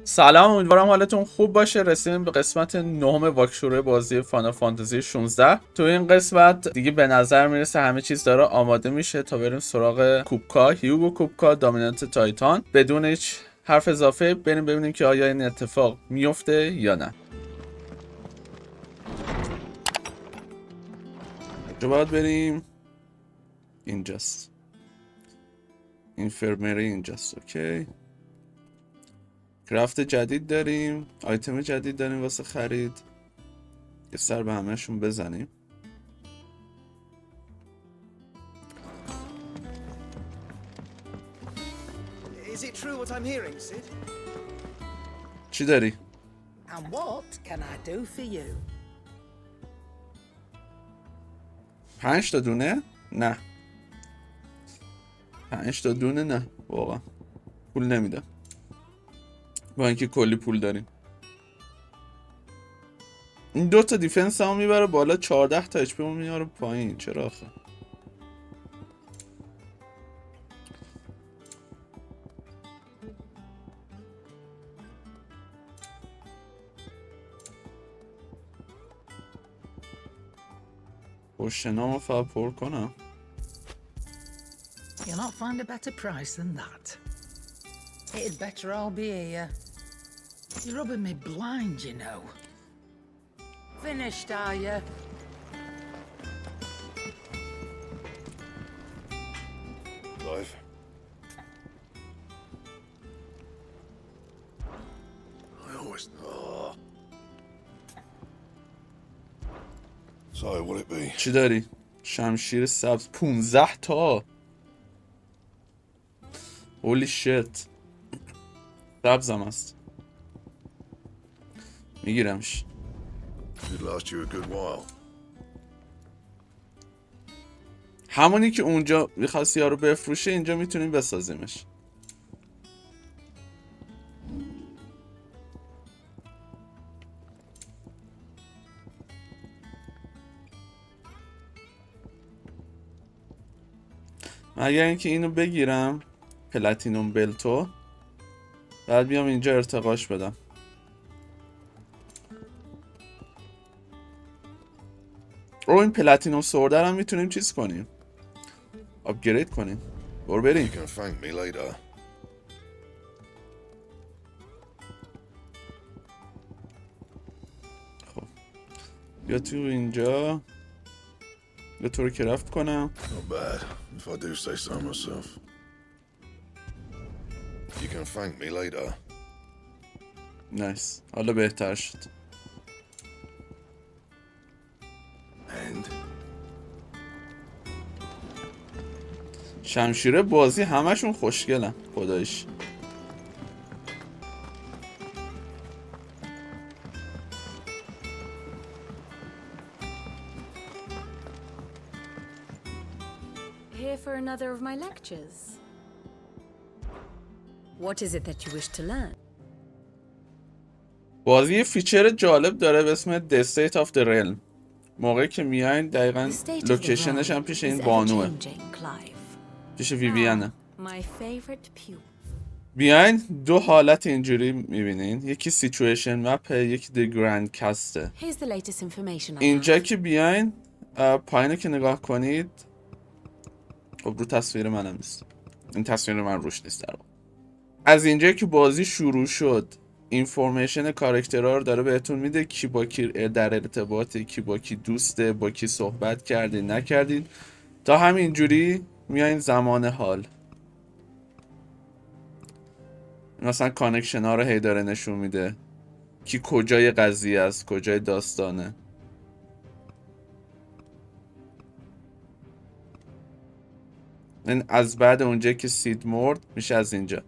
سلام، امیدوارم حالتون خوب باشه. رسیدیم به قسمت 9 واکترو بازی فانتزی 16. تو این قسمت دیگه به نظر میرسه همه چیز داره آماده میشه تا بریم سراغ کوبکا، هیوگو کوبکا، دامیننت تایتان. بدون هیچ حرف اضافه بریم ببینیم که آیا این اتفاق میفته یا نه. جو باید بریم اینجاست. اینفرمری اینجاست. اوکی. کرافت جدید داریم، آیتم جدید داریم واسه خرید. یه سر به همهشون بزنیم. Is it true what I'm hearing, Sid? چی داری؟ And what can I do for you? 5 تا دونه؟ نه. 5 تا دونه نه واقعا. پول نمیده. با اینکه کلی پول داریم. این 2 تا دیفنس هم میبره بالا، 14 تا اچ پی میاره پایین. چرا آخه؟ پشتنامو فقط پر کنم. You'll not find a better price than that. It'd better all be here. You're rubbing me blind, you know. Finished, are you? Live. I always... Oh. Sorry, will it be? چی داری؟ شمشیر سبز 15 تا. هولی شت. سبزم است. میگیرمش. Should last you a good while. همونی که اونجا میخواستی یارو بفروشه اینجا میتونیم بسازیمش. مگر اینکه اینو بگیرم پلاتینوم بلتو، بعد بیام اینجا ارتقاش بدم. این پلاتینوم سوردر هم میتونیم چیز کنیم، آپگرید کنیم. برو بریم. You can thank me later. خب بیا تو اینجا یه طور کرافت کنم. Not bad, if I do say so myself. You can thank me later. نایس. حالا بهتر شد. And شمشیره بازی همشون خوشگلن خدایش. Here for another of my lectures. What is it that you wish to learn? بازی یه فیچر جالب داره به اسم The State of the Realm. موقعی که میاین دقیقاً The state of the لوکیشنش هم realm پیش is این بانوه، ever-changing, Clive. پیش ویویانه. My favorite pupil. بیاین دو حالت اینجوری میبینین، یکی سیچویشن مپ، یکی دی گرند کسته. Here's the latest information I اینجا have. که بیاین پایینو که نگاه کنید، خب رو تصویر منم نیست، این تصویر من روش نیست. در واقع از اینجا که بازی شروع شد اینفورمیشن کاراکترها رو داره بهتون میده، کی با کی در ارتباطه، کی با کی دوسته، با کی صحبت کردین نکردین، تا همینجوری میایین زمان حال. مثلا کانکشن ها رو هی داره نشون میده، کی کجای قضیه است، کجای داستانه. این از بعد اونجا که سید مرد میشه از اینجا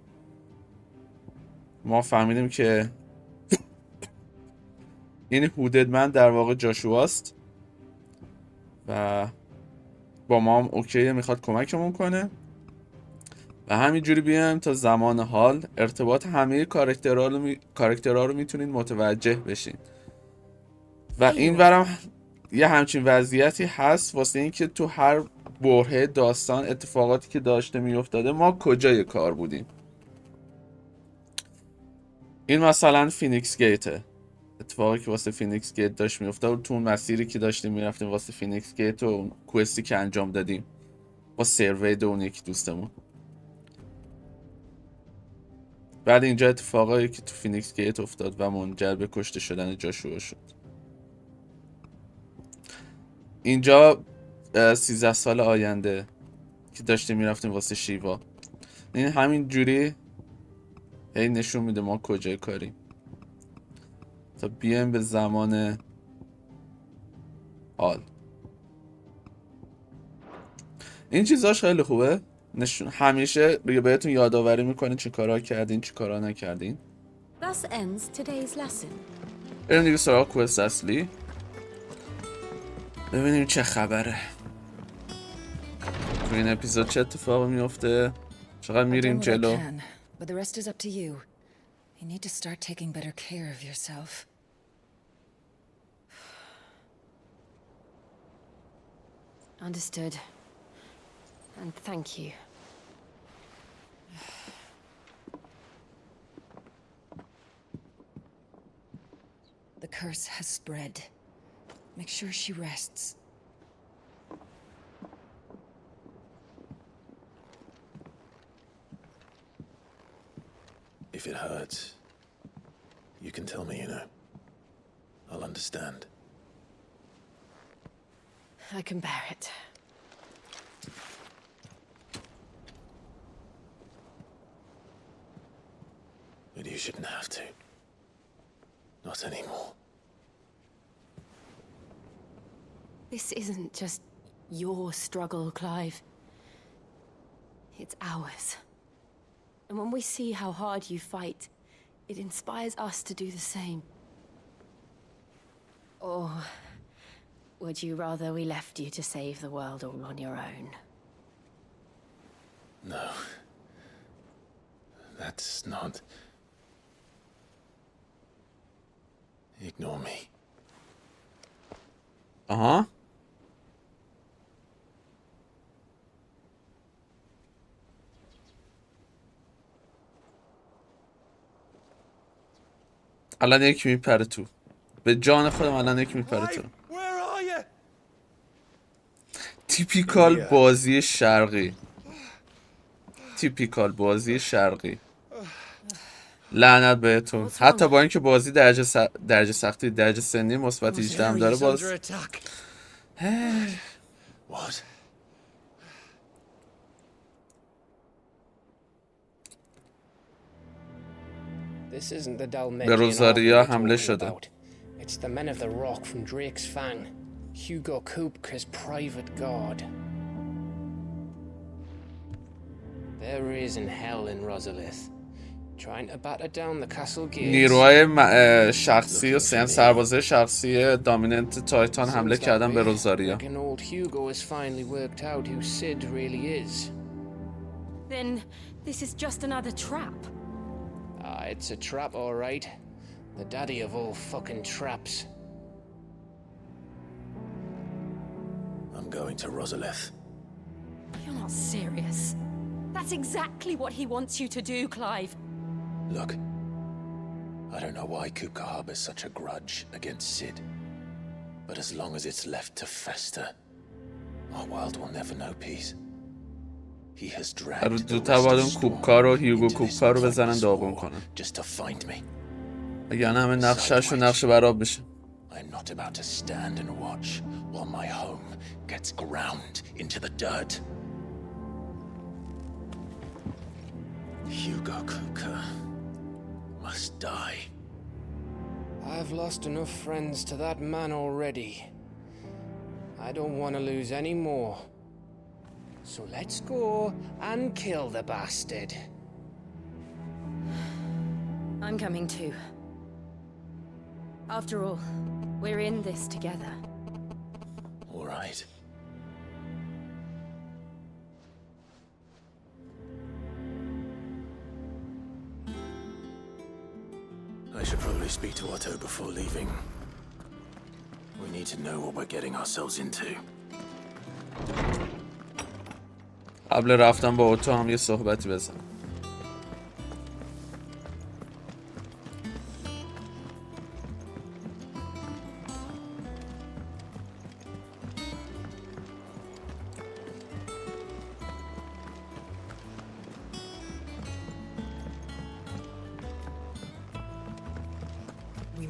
ما فهمیدیم که این هوددمن در واقع جاشواست و با ما هم اوکیه، میخواد کمکمون کنه و همینجوری بیایم تا زمان حال ارتباط همه کاراکترها رو میتونین متوجه بشین. و این ورم یه همچین وضعیتی هست واسه این که تو هر برهه داستان اتفاقاتی که داشته میافتاده ما کجای کار بودیم. این مثلا فینیکس گیته، اتفاقی که واسه فینیکس گیت داشت میافتاد تو اون مسیری که داشتیم میرفتیم واسه فینیکس گیت و اون کوستی که انجام دادیم با سروید اون یکی دوستمون. بعد اینجا اتفاقایی که تو فینیکس گیت افتاد و منجر به کشته شدن جاشوا شد. اینجا 13 سال آینده که داشتیم میرفتیم واسه شیوا. این همین جوری هی نشون میده ما کجای کاریم تا بیایم به زمان حال. این چیزاش خیلی خوبه، همیشه بهتون یادآوری میکنه چه کارا کردین چه کارا نکردین. Thus ends today's lesson. بریم دیگه سراغ کوست اصلی، ببینیم چه خبره تو این اپیزود، چه اتفاقی میفته، چقدر میریم جلو. But the rest is up to you. You need to start taking better care of yourself. Understood. And thank you. The curse has spread. Make sure she rests. If it hurts, you can tell me, you know. I'll understand. I can bear it. But you shouldn't have to. Not anymore. This isn't just your struggle, Clive. It's ours. And when we see how hard you fight, it inspires us to do the same. Or would you rather we left you to save the world all on your own? No. That's not... Ignore me. آها الان یکی میپره تو، به جان خودم الان یکی میپره تو. Where are you? تیپیکال بازی شرقی، تیپیکال بازی شرقی. لعنت بهتون. حتی با اینکه بازی درجه سختی درجه سنی مثبت 18 هم داره باز What? This isn't the Dalmatian به رزاریا army we're حمله talking شده. about. It's the men of the rock from Drake's Fang. Hugo Kupka's private guard. There is in hell in Rosalith, trying to batter down the castle gates. نیروهای شخصی و سربازه شخصی دامیننت تایتان حمله کردن به رزاریا. Like an old Hugo has finally worked out who Sid really is. Then this is just another trap. It's a trap, all right. The daddy of all fucking traps. I'm going to Rosalith. You're not serious. That's exactly what he wants you to do, Clive. Look, I don't know why Kupka harbors such a grudge against Sid, but as long as it's left to fester, our world will never know peace. He has dragged the زودتر باید اون کوبکا رو هیوگو کوبکا رو بزنن داغون کنن. just to find me. اگر نه همه نقشش و نقش براب بشه. I'm not about to stand and watch while my home gets ground into the dirt. Hugo Kupka must die. I've lost enough friends to that man already. I don't want to lose any more. So let's go and kill the bastard. I'm coming too. After all, we're in this together. All right. I should probably speak to Otto before leaving. We need to know what we're getting ourselves into. قبل رفتن با اوتو هم یه صحبتی بزن.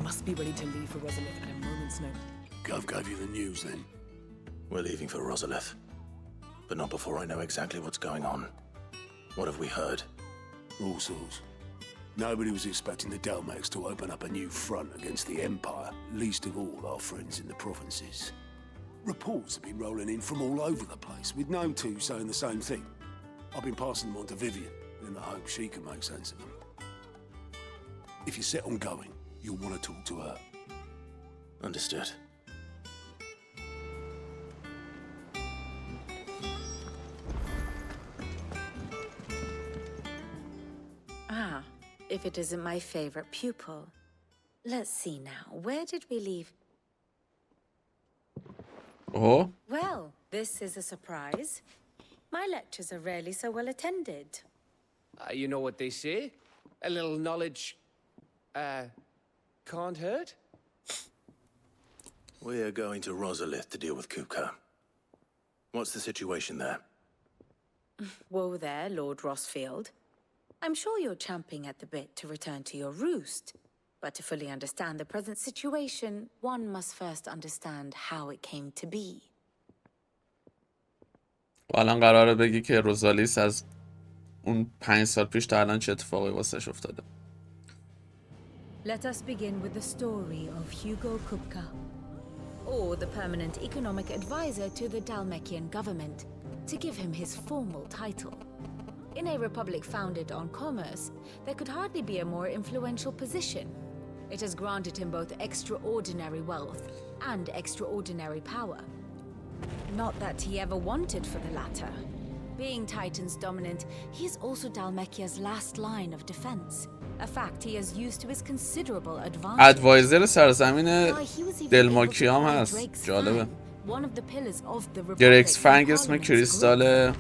must be ready to leave for Rosalith at a moment's notice. Gov gave you the news then? We're leaving for Rosalith, but not before I know exactly what's going on. What have we heard? All sorts. Nobody was expecting the Dalmacs to open up a new front against the Empire, least of all our friends in the provinces. Reports have been rolling in from all over the place, with no two saying the same thing. I've been passing them on to Vivian, in the hope she can make sense of them. If you're set on going, you'll want to talk to her. Understood. Ah, if it isn't my favorite pupil. Let's see now, where did we leave? Oh, Well, this is a surprise. My lectures are rarely so well attended. You know what they say? A little knowledge, can't hurt? We're going to Rosalith to deal with Kupka. What's the situation there? Whoa there, Lord Rossfield. I'm sure you're champing at the bit to return to your roost. But to fully understand the present situation, one must first understand how it came to be. و الان قراره بگی که روزالیس از اون 5 سال پیش تا الان چه اتفاقی واسش افتاده. Let us begin with the story of Hugo Kupka, or the permanent economic advisor to the Dalmekian government, to give him his formal title. In a republic founded on commerce, there could hardly be a more influential position. It has granted him both extraordinary wealth and extraordinary power. Not that he ever wanted for the latter. Being Titan's dominant, he is also Dalmekia's last line of defense, a fact he has used to his considerable advantage. ادوایزر سرزمین Why, he was even دلماکی able to هم call هست. Drake's جالبه. Fang one of the pillars of the republic گرکس in فنگ اسم Parliament's کریستال group.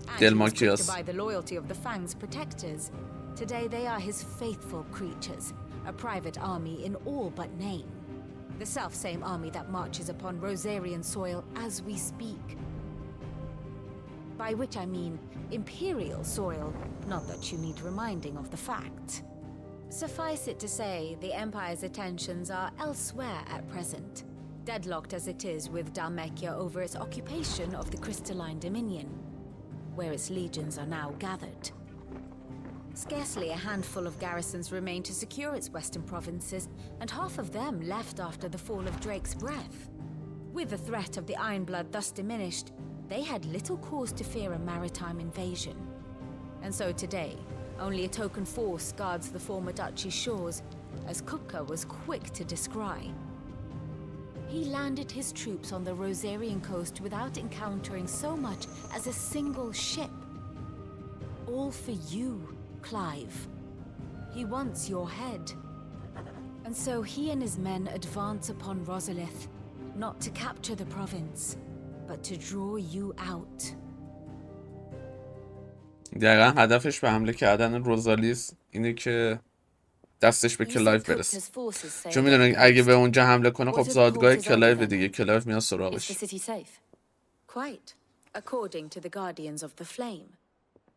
And he was دلماکی quick to هست. buy the loyalty of the Fang's protectors. Today they are his faithful creatures, a private army in all but name. The self-same army that marches upon Rosarian soil as we speak. By which I mean imperial soil, not that you need reminding of the fact. Suffice it to say, the Empire's attentions are elsewhere at present, deadlocked as it is with Dalmekia over its occupation of the Crystalline Dominion, where its legions are now gathered. Scarcely a handful of garrisons remain to secure its western provinces, and half of them left after the fall of Drake's breath. With the threat of the Ironblood thus diminished, they had little cause to fear a maritime invasion. And so today, only a token force guards the former duchy's shores, as Kupka was quick to descry. He landed his troops on the Rosarian coast without encountering so much as a single ship. All for you, Clive. He wants your head. And so he and his men advance upon Rosalith, not to capture the province, but to draw you out. دقیقا هدفش به حمله کردن روزالیس اینه که دستش به کلایو برسه. چون میدونه اگه به اونجا حمله کنه خب زادگاه کلایو دیگه. کلایو میاد سراغش. Quite. According to the Guardians of the Flame,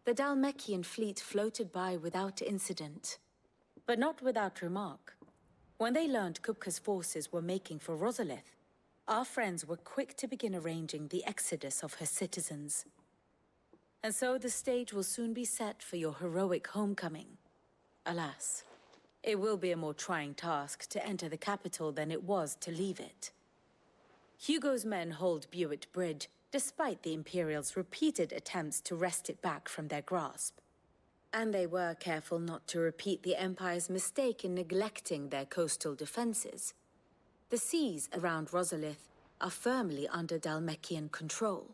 the Dalmekian fleet floated by without incident. But not without remark. When they learned Kupka's forces were making for Rosalith, our friends were quick to begin arranging the exodus of her citizens. And so the stage will soon be set for your heroic homecoming. Alas, it will be a more trying task to enter the capital than it was to leave it. Hugo's men hold Buett Bridge, despite the Imperials' repeated attempts to wrest it back from their grasp. And they were careful not to repeat the Empire's mistake in neglecting their coastal defenses. The seas around Rosalith are firmly under Dalmekian control.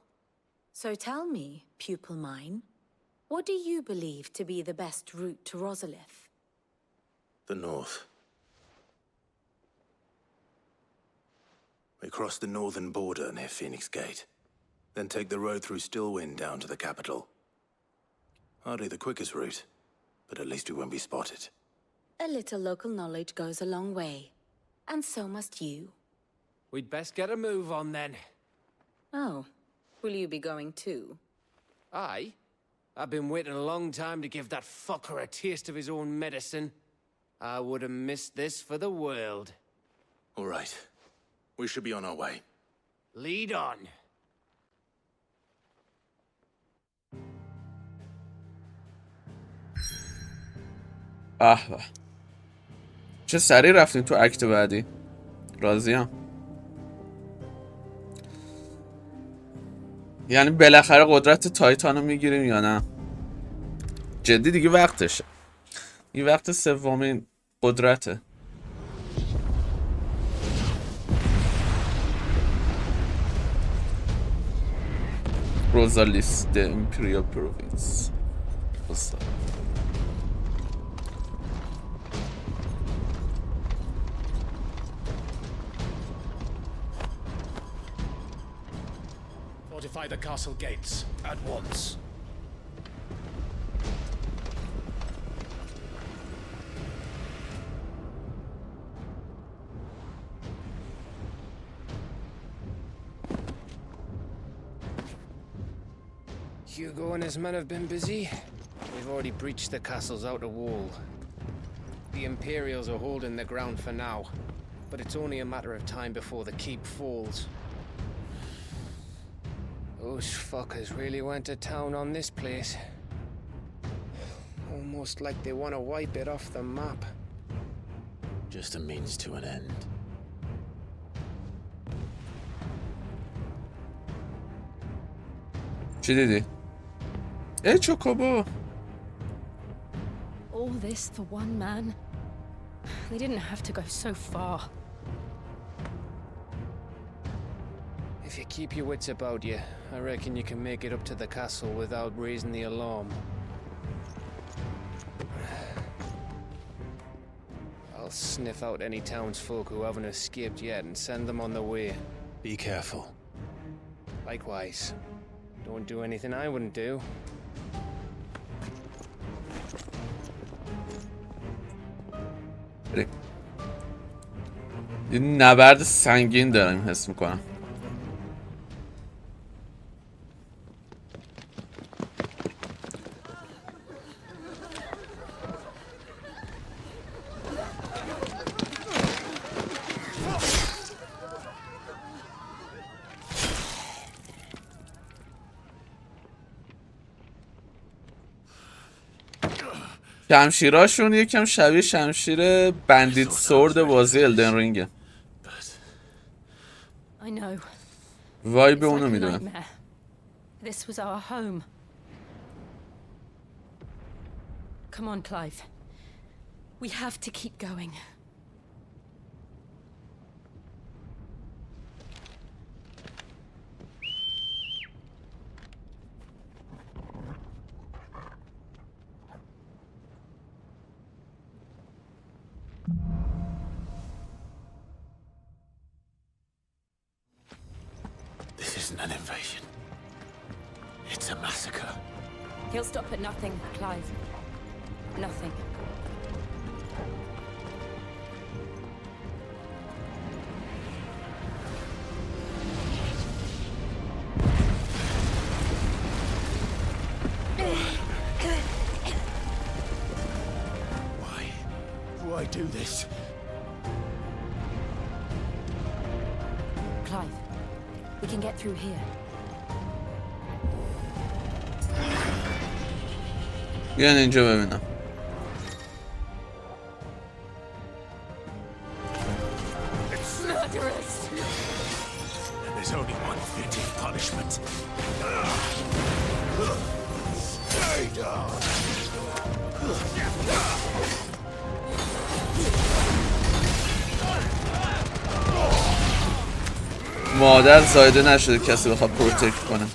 So tell me, pupil mine, what do you believe to be the best route to Rosalith? The north. We cross the northern border near Phoenix Gate, then take the road through Stillwind down to the capital. Hardly the quickest route, but at least we won't be spotted. A little local knowledge goes a long way, and so must you. We'd best get a move on then. Oh, will you be going too? Aye. I've been waiting a long time to give that fucker a taste of his own medicine. I wouldn't miss this for the world. All right. We should be on our way. Lead on. به به. چه سریع رفتیم تو اکت بعدی. راضیم. یعنی بالاخره قدرت تایتان رو میگیریم یا نه؟ جدی دیگه وقتشه. این وقت سومین قدرته. روزالیس د امپریال پروینس. Fortify the castle gates at once. Hugo and his men have been busy. They've already breached the castle's outer wall. The Imperials are holding the ground for now, but it's only a matter of time before the keep falls. Those fuckers really went to town on this place. Almost like they want to wipe it off the map. Just a means to an end. چی دیدی؟ ای چوکوبو. All this for one man? They didn't have to go so far. If you keep your wits about you, I reckon you can make it up to the castle without raising the alarm. I'll sniff out any townsfolk who haven't escaped yet and send them on their way. Be careful. Likewise. Don't do anything I wouldn't do. بریم. یه نبرد سنگین دارم حس میکنم. شمشیراشون یکم شبیه شمشیر بندیت سورد بازی الدن رینگه. I know. وایب It's اونو like a میدونم. nightmare. This was our home. Come on, Clive. We have to keep going. This isn't an invasion. It's a massacre. He'll stop at nothing, Clive. Nothing. Why do this? Clive, we can get through here. بیان اینجا ببینم. Murderers! There's only one fitting punishment. Stay down. مادر زایده نشده کسی بخواد پروتکت کنه.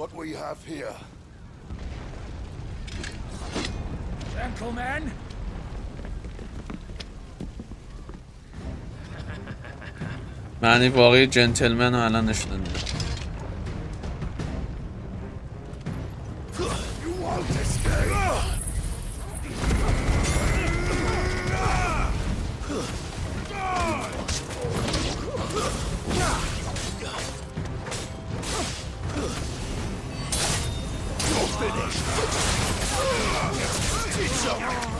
what we have here. Gentlemen, معنی واقعی جنتلمن رو الان نشون میده. You won't escape. You're finished. It's over.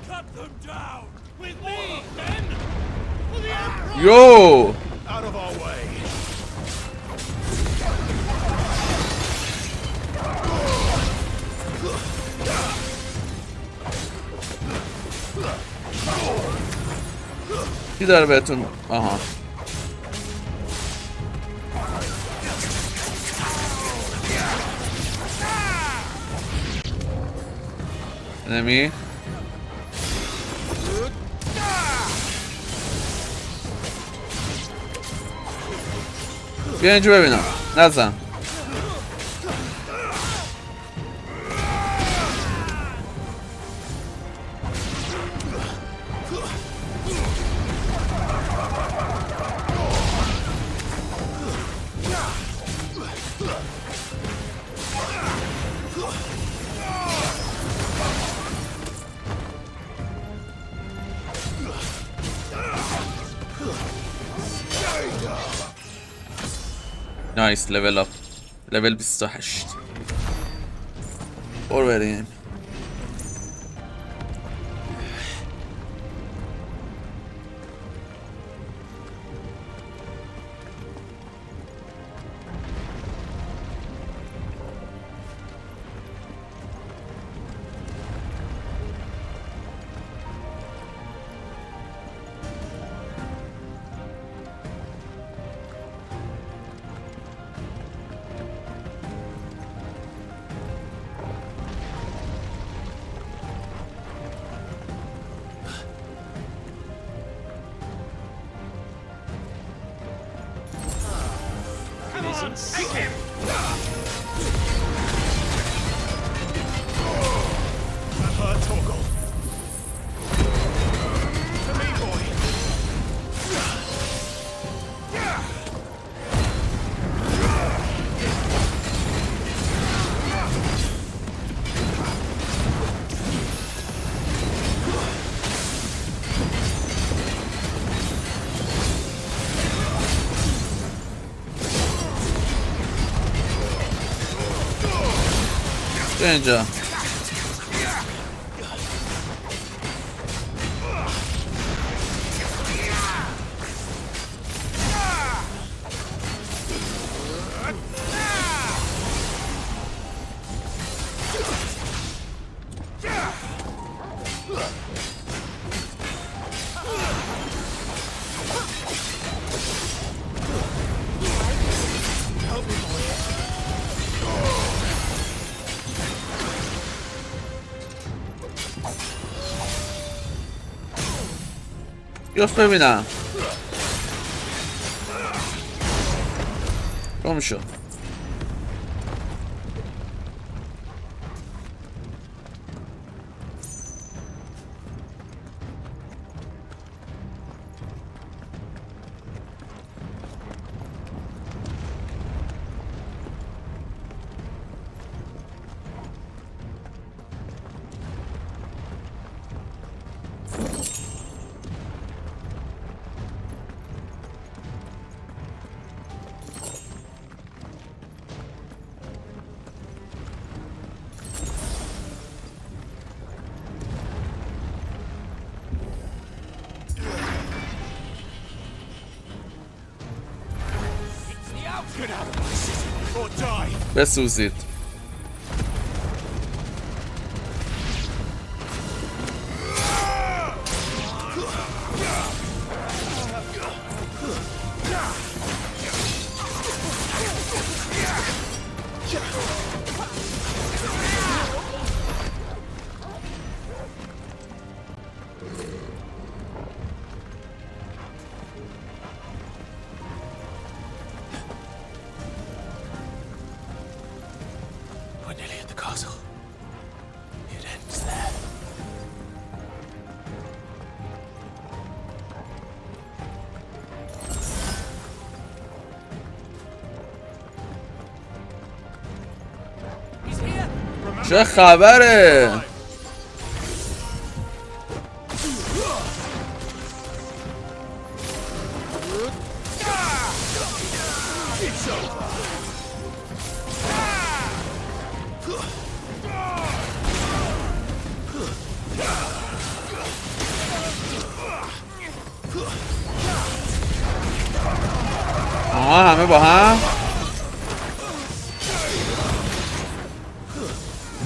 cut them down! With me, men! For the Emperor! Yo! Out of our way. کی داره بهتون آها نمی بیا اینجا ببینم نزن نایس لول اپ لول 28 برو بریم Take him! Toggle. To me, boy. بیا اینجا بیافت ببینم گم شو Get out of my city or die. بسوزید چه خبره؟ آها همه با هم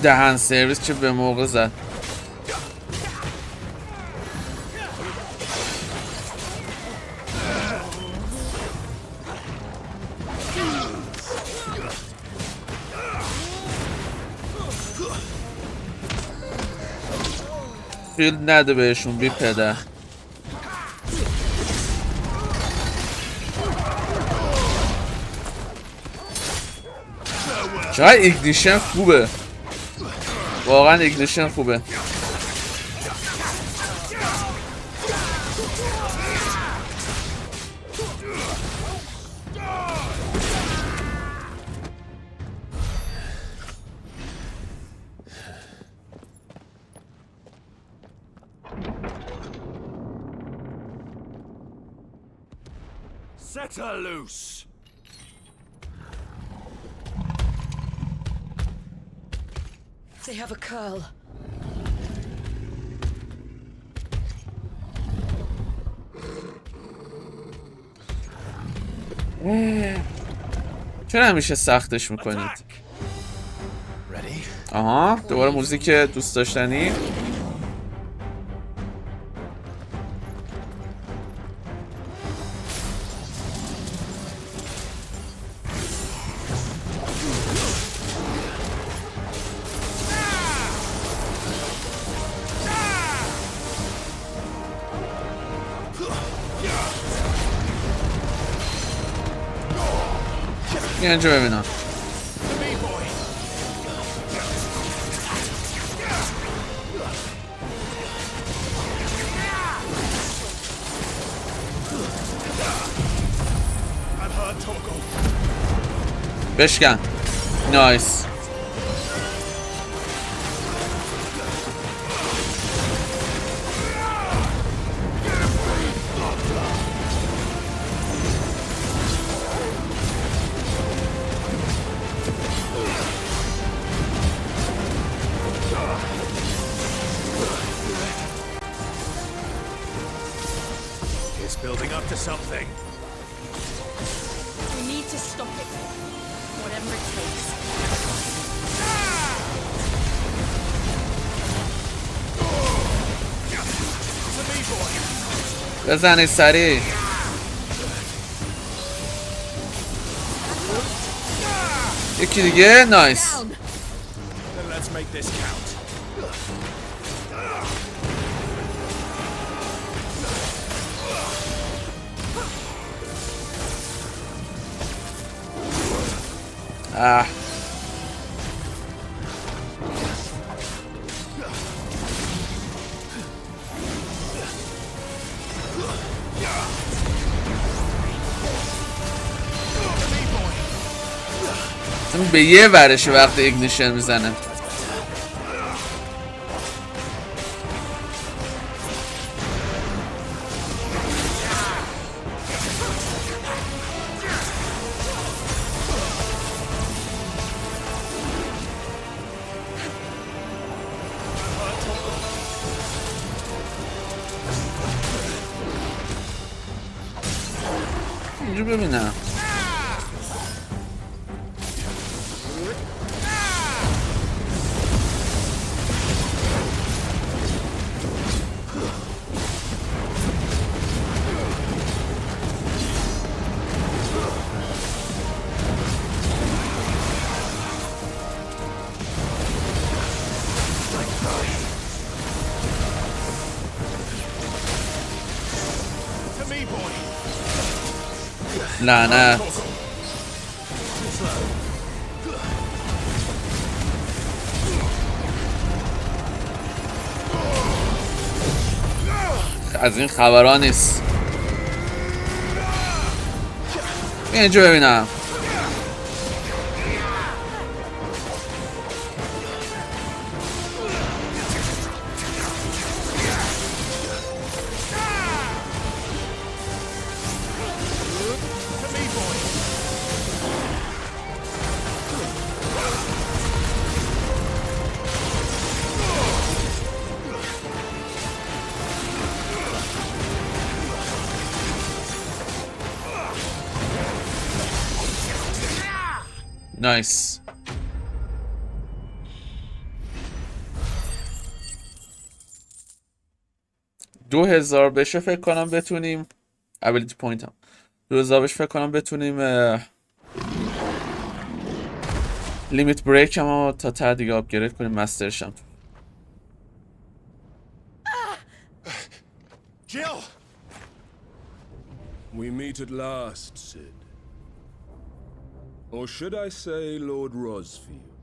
دهن سرویس که به موقع زد. فیلد نده بهشون بی پدر. چقدر ایگنیشن خوبه، واقعا ایگنیشن خوبه. Set her loose. They have a curl. چرا همیشه سختش میکنید؟ آها دوباره موزیک دوست داشتنی. اینجا ببینم. بشکن. نایس. Building up to something. We need to stop it. Whatever it takes. بزنی سریع. یکی دیگه. نایس. Let's make this count. به یه ورشه وقت ایگنیشن میزنه. اینجا ببینم. لعنت. از این خبرها نیست. اینجا ببینم. نایس. $2000 بشه فکر کنم بتونیم ابیلیتی پوینت هم 2000 بشه فکر کنم بتونیم لیمیت بریک هم تا ته دیگه آپگرید کنیم مسترش هم. Jill! We meet at last, Sid. Or should I say Lord Rosfield?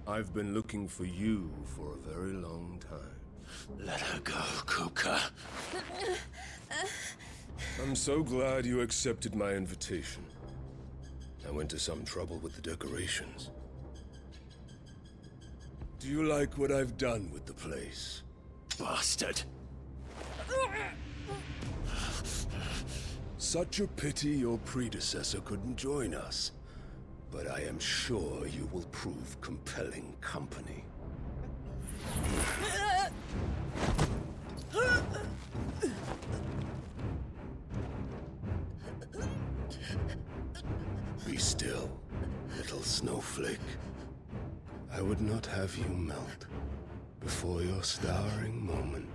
I've been looking for you for a very long time. Let her go, Kuka. I'm so glad you accepted my invitation. I went to some trouble with the decorations. Do you like what I've done with the place? Bastard. Such a pity your predecessor couldn't join us. But I am sure you will prove compelling company. Be still, little snowflake. I would not have you melt before your starring moment.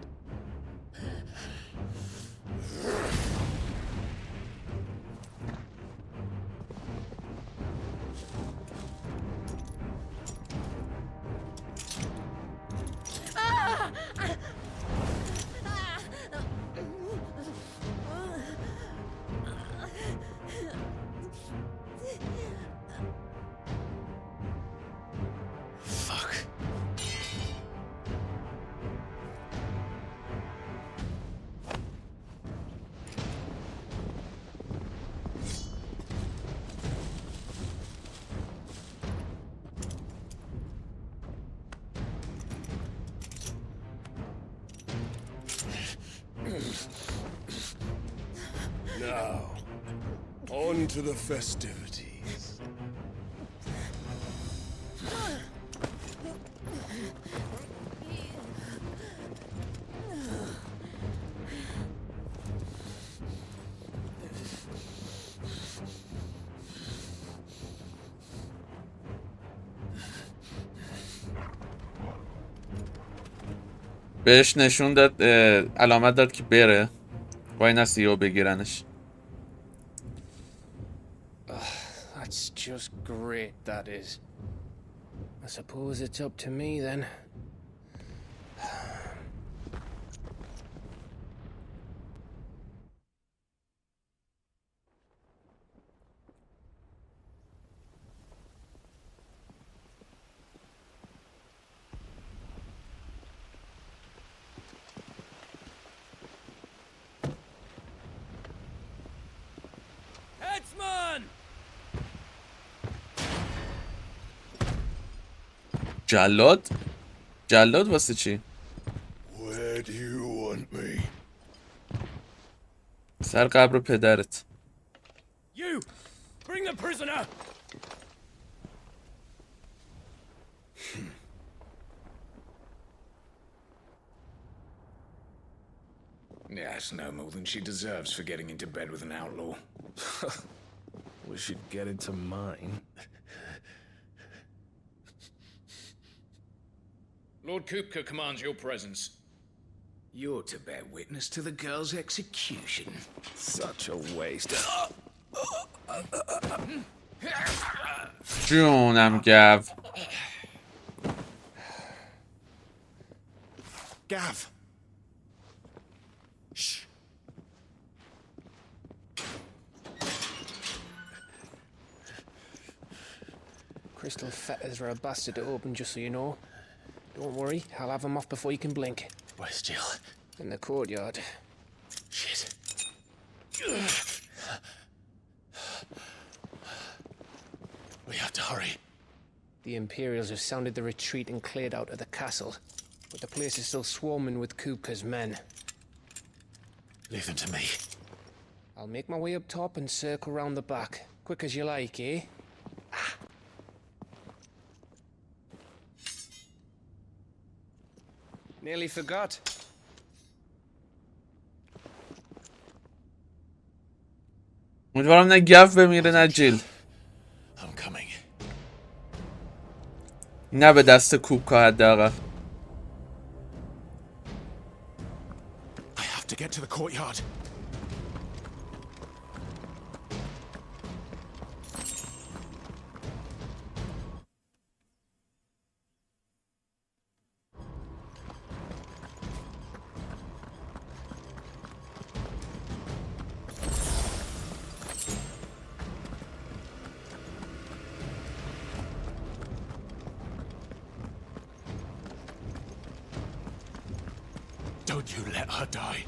Now, on to the festivities. بهش نشون داد علامت داد که بره وای نستی و بگیرنش. That's just great, that is. I suppose it's up to me then. Headsman! جلاد واسه چی؟ Where do you want me? سر قبر پدرت. You! Bring the prisoner! Yes, no more than she deserves for getting into bed with an outlaw. We should get into mine. Lord Kupka commands your presence. You're to bear witness to the girl's execution. Such a waste. جونم گو. Gav! Shh. Crystal fetters are a bastard to open, just so you know. Don't worry, I'll have them off before you can blink. Where's Jill? In the courtyard. Shit. We have to hurry. The Imperials have sounded the retreat and cleared out of the castle, but the place is still swarming with Kupka's men. Leave them to me. I'll make my way up top and circle round the back. Quick as you like, eh? Nearly forgot. امیدوارم نه گو بمیره نه جیل. I'm coming. نه به دست کوبکا حداقل. I have to get to the courtyard. Don't you let her die.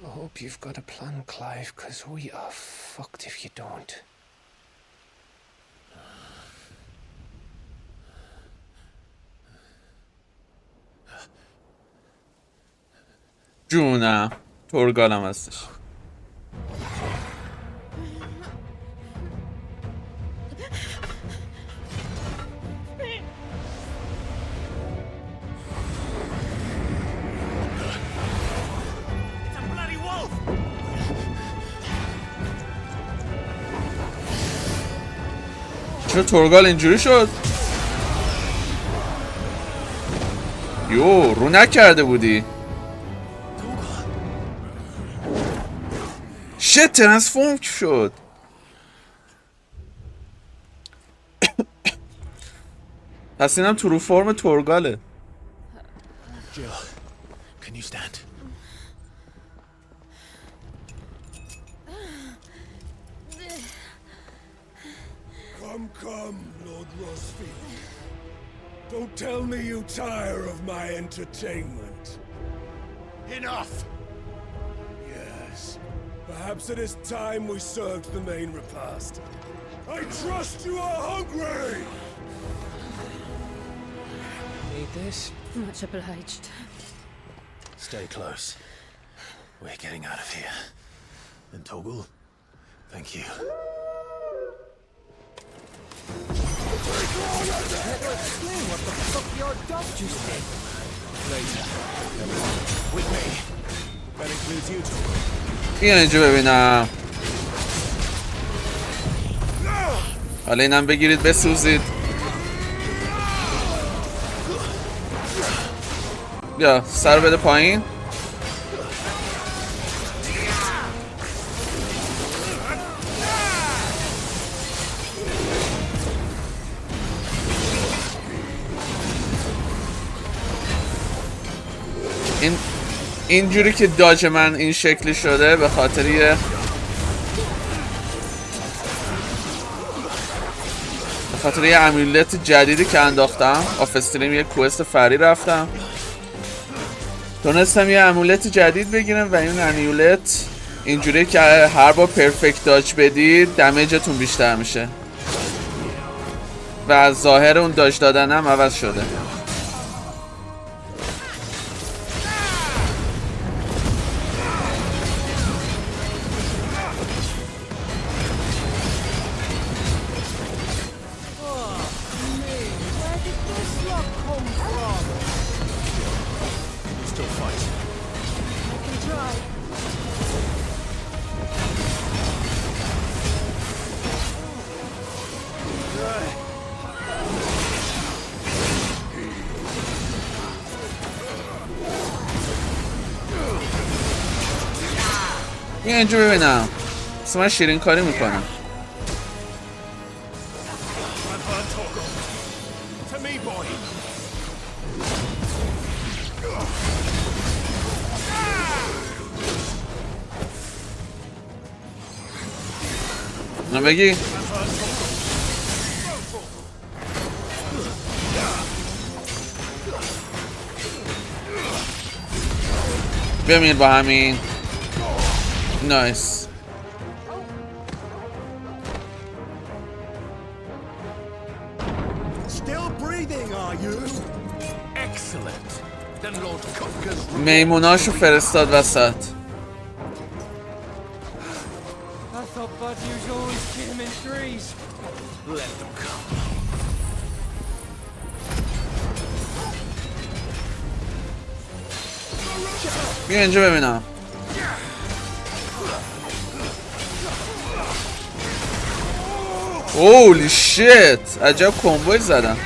I hope you've got a plan, Clive, because we are fucked if you don't. جونم ترگالم هستش. چرا ترگال اینجوری شد؟ یو رو نکرده بودی. شت ترانسفورم شد. پس اینم تو رو فرم ترگاله. Jill, can you stand? Come, Lord Rosfield. Don't tell me you tire of my entertainment. Enough! Yes. Perhaps it is time we served the main repast. I trust you are hungry! Need this? Much obliged. Stay close. We're getting out of here. And Toggle, thank you. What the fuck your dog just did? Later. With me. That includes you two. بیا اینجا ببینم. حالا اینم بگیرید بسوزید. بیا سر بده پایین. اینجوری که داج من این شکلی شده به خاطر یه امیولت جدیدی که انداختم. آف استریم یه کوست فری رفتم، تونستم یه امیولت جدید بگیرم و این امیولت اینجوری که هر بار پرفکت داج بدید دمیجتون بیشتر میشه و ظاهر اون داج دادن هم عوض شده. بیا اینجا ببینم. اصلا من شیرین کاری میکنم. نه بگی بمیر با همین. نایس. میموناشو فرستاد وسط. I thought Bud usually them in threes. Let them come. بیا اینجا ببینم. اولی شیت، عجب کمبوی زدم.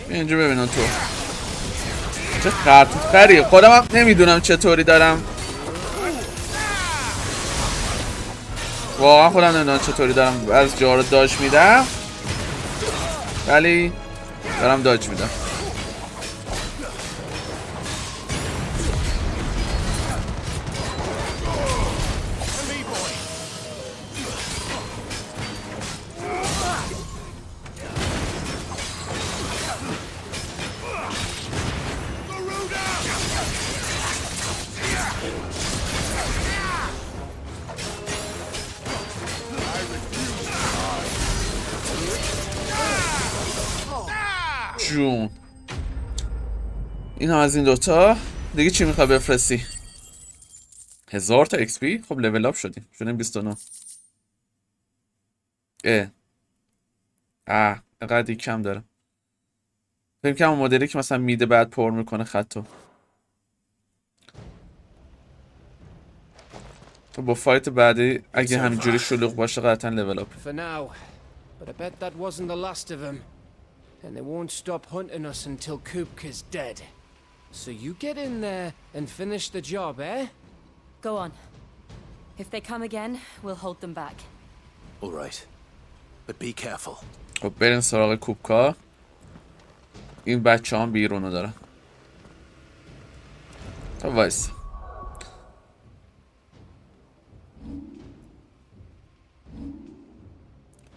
اینجا ببینم تو چه خری خودم هم نمیدونم چطوری دارم، واقعا خودم نمیدونم چطوری دارم از جا رو داج میدم، ولی دارم داج میدم. جون این هم از این دوتا دیگه. چی میخوای بفرستی؟ 1000 تا XP. خب لول اپ شدیم، شدیم 29. اینقدر کم داره. فکر کنم اون مدلی که مثلا میده بعد پر میکنه خطو. تو با فایت بعدی اگه همینجوری شلوغ باشه قطعا لول اپ. For now, but I bet that wasn't the last of them. And they won't stop hunting us until Kupka's dead. So you get in there and finish the job, eh? Go on. If they come again, we'll hold them back. All right. But be careful. خب بریم سراغ کوبکا. این بچه هم بیرونو دارن. تا وایس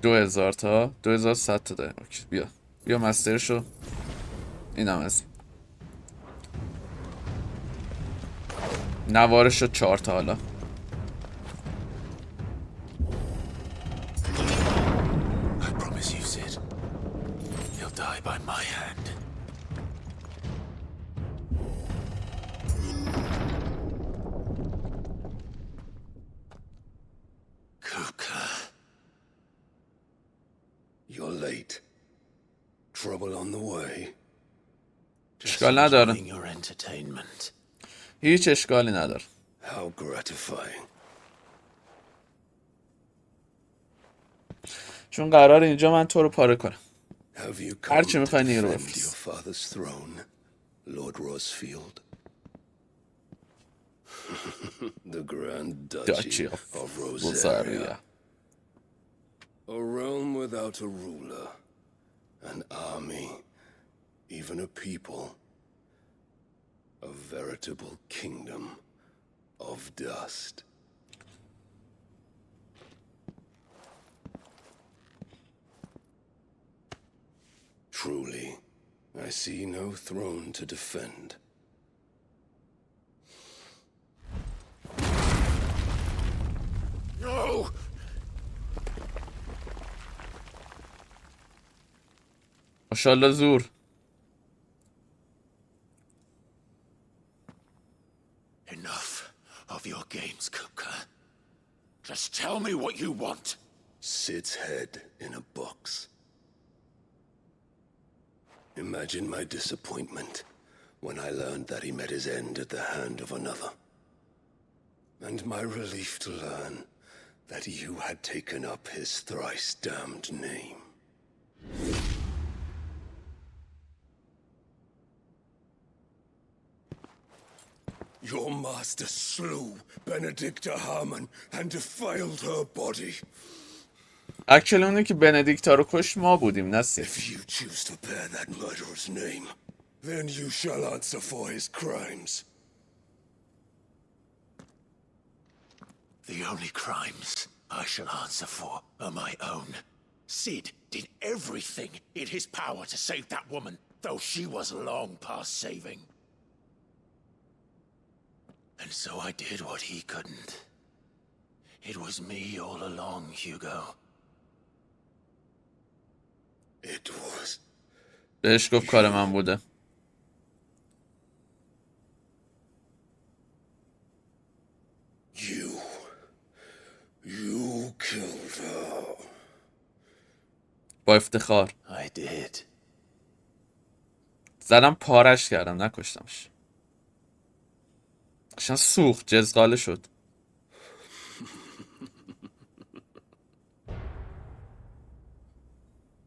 2000 تا 2100 تا داریم. اوکی بیا مسترشو. این هم از نوارشو 4 تا. حالا I promise you, Sid. He'll die by my hand. Kupka. You're late. Trouble on the way. اشکال نداره. Your entertainment. هیچ اشکالی نداره. How gratifying. چون قراره اینجا من تو رو پاره کنم. Have you come هرچی to میخوای نیرو defend your بفرست. father's throne, Lord Rosfield? The Grand Duchy of Rosaria. A realm without a ruler, an army, even a people. A veritable kingdom of dust. Truly, I see no throne to defend. No! ماشاءالله زور. Enough of your games, Kupka. Just tell me what you want. Sid's head in a box. Imagine my disappointment when I learned that he met his end at the hand of another. And my relief to learn that you had taken up his thrice damned name. Your master slew Benedicta Harmon and defiled her body. اکچولی اونی که بندیکتا رو کشت ما بودیم نه سیف. If you choose to bear that murderer's name, then you shall answer for his crimes. The only crimes I shall answer for are my own. Sid did everything in his power to save that woman, though she was long past saving. And so I did what he couldn't. It was me all along, Hugo. It was. بهش گفت کار من بوده. You killed her. با افتخار. I did. زدم پارش کردم نکشتمش. قشنگ سوخت جزغاله شد.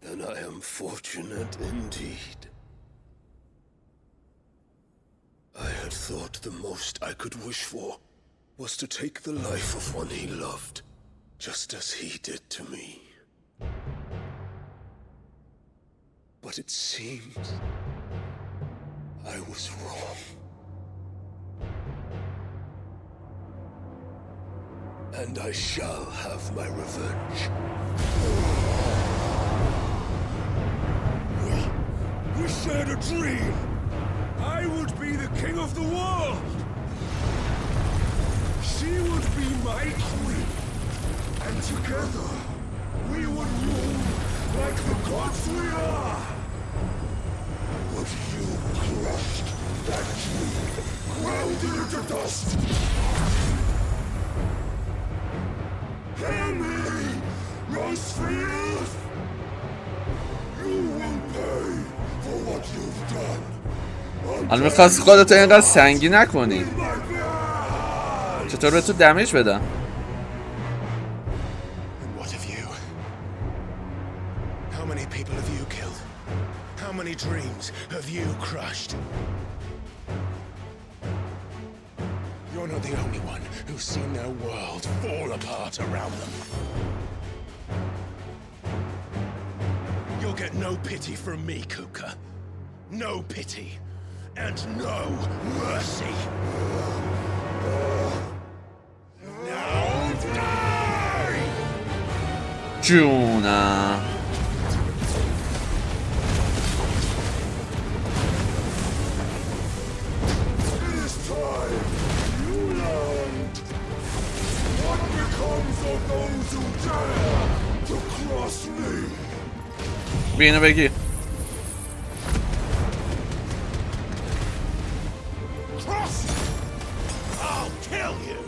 Then I am fortunate indeed. I had thought the most I could wish for was to take the life of one he loved, just as he did to me. But it seems I was wrong. And I shall have my revenge. We shared a dream. I would be the king of the world. She would be my queen. And together, we would rule like the gods we are. But you crushed that dream, ground it into dust. Hear me, Rosefield! You will pay for what you've done. حالا میخواست خودتو اینقدر سنگی نکنی. چطور به تو دمیج بدم؟ What of you? How many people have you killed? How many dreams have you crushed? You're not the only one who's seen their world fall apart around them. You'll get no pity from me, Kuka. No pity. And no mercy. Now die! جونم. It is time you learned what becomes of those who dare to cross me. بینو بگی. Cross! I'll kill you!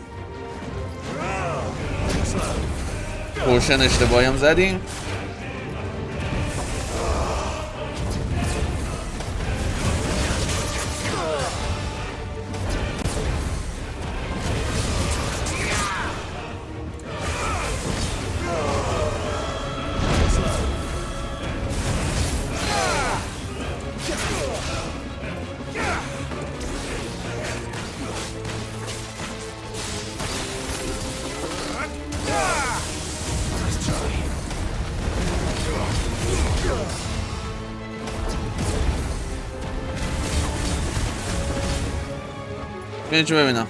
پوشن اشتباهی هم زدیم. اینجا ببینم.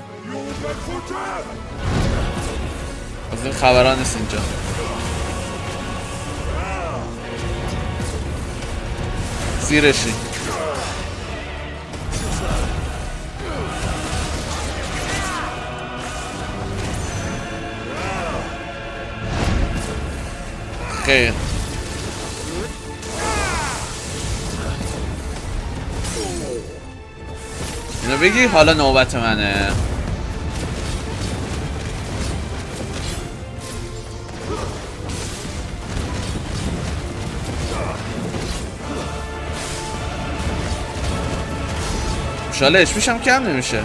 از این خبران نیست اینجا. زیرشی. خیر. اینو بگی حالا نوبت منه. شاله اچ هم کم نمیشه.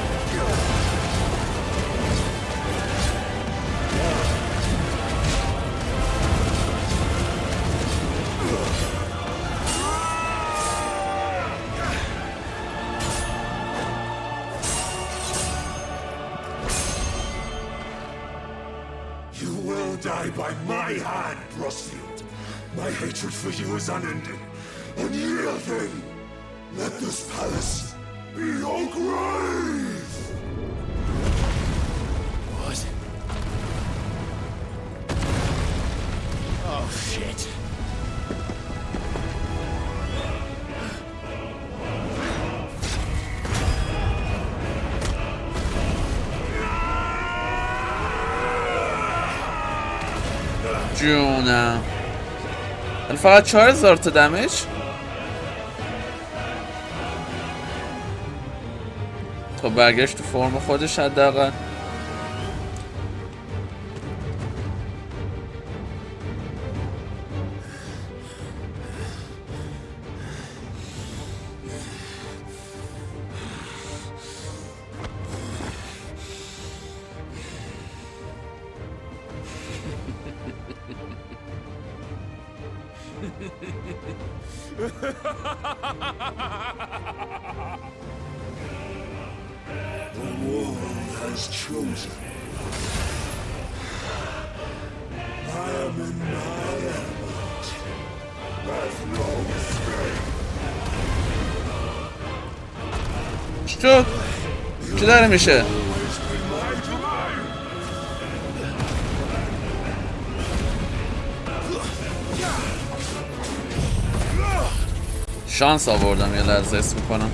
You will die by my hand, Brosfield. My hatred for you is unending, unyielding. Let this palace be your grave! What? Oh, shit. جونم. ولی فقط 4000 تا دمج. تا برگشت تو فرم خودش حداقل. The world has chosen. I am in my element. There's no escape. چی شد؟ چی داره میشه؟ شانس آوردم یه لحظه اسم میکنم.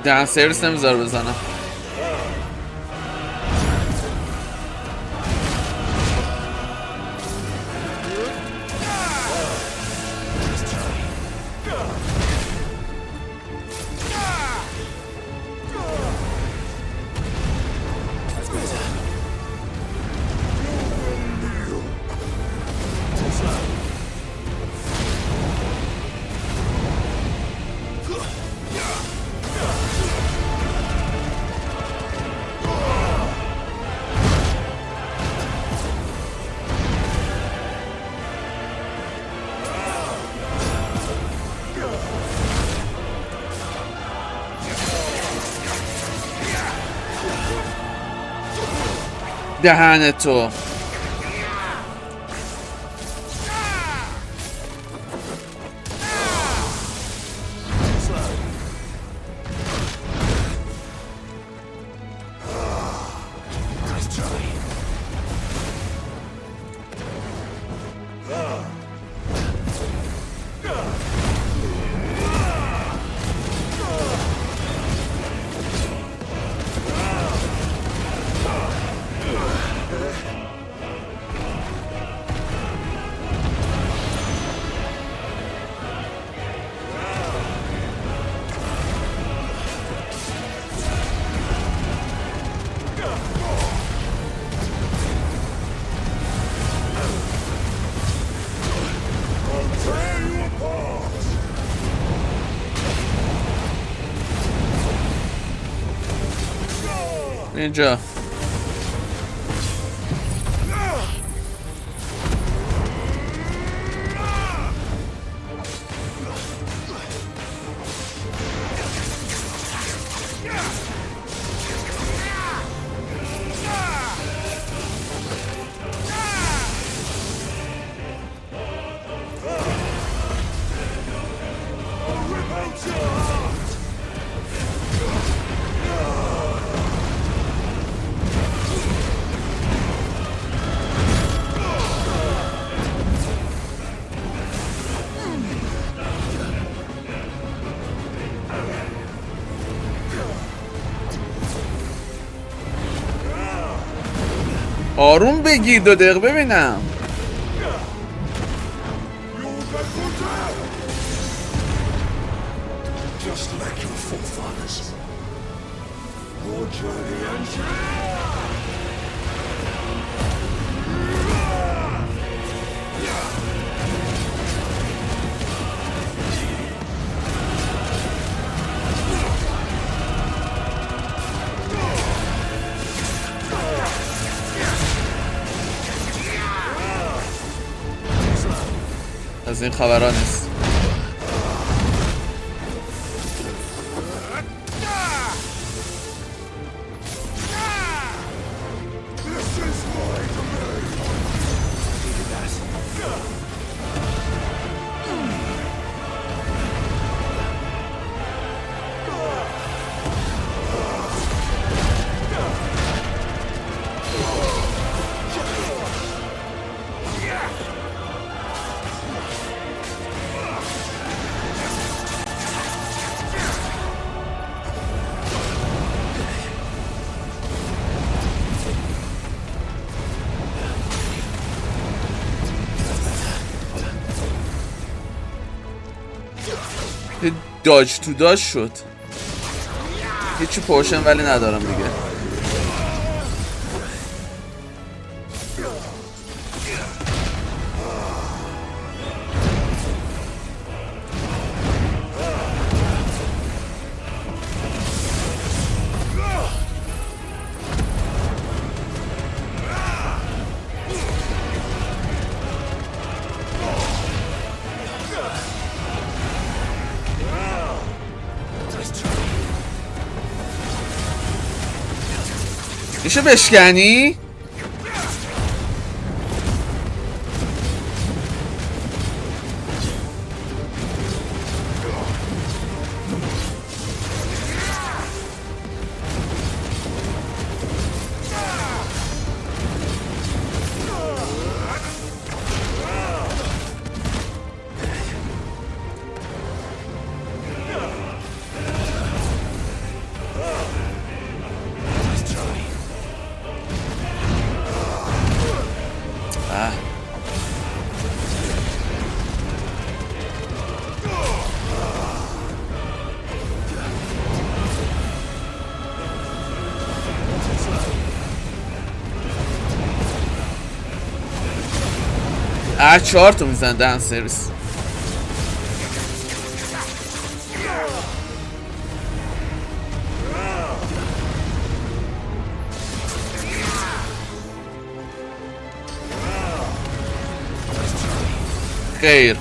دهن سرویس نمیذاره بزنم. دهن تو. اینجا آروم بگیر 2 دقیقه ببینم. این خبرها نیست. داج تو داج شد. هیچی پوشن ولی ندارم دیگه. میشه بشکنی؟ اه 4 تا میزن دهن سرویس. خیر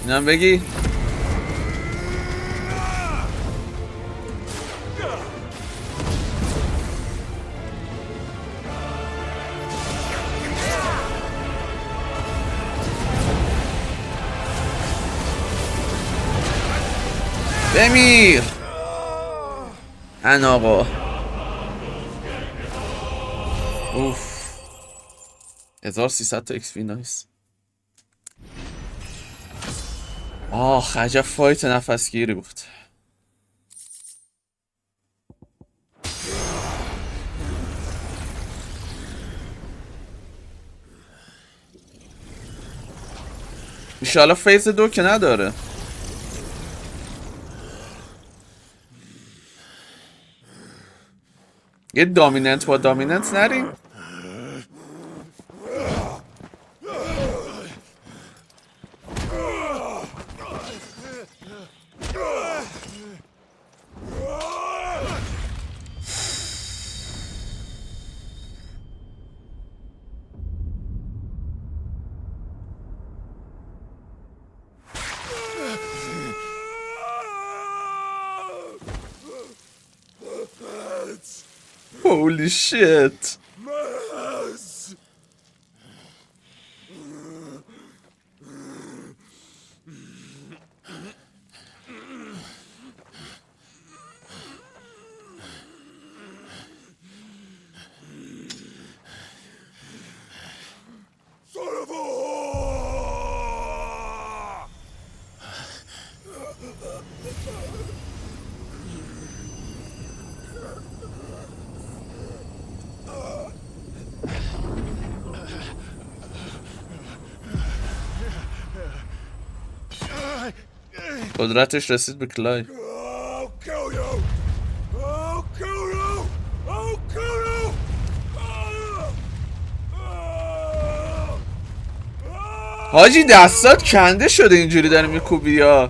اینم بگی بمیر ان آقا. اوف 1300 تا XP نایس. آخ عجب فایت نفسگیری بود. انشالله فیز 2 که نداره. یه دامیننت با دامیننت نریم. Holy shit. قدرتش رسید به کلایو. I'll kill you! I'll kill you! I'll kill you! حاجی دستات کنده شده اینجوری داری میکوبی یا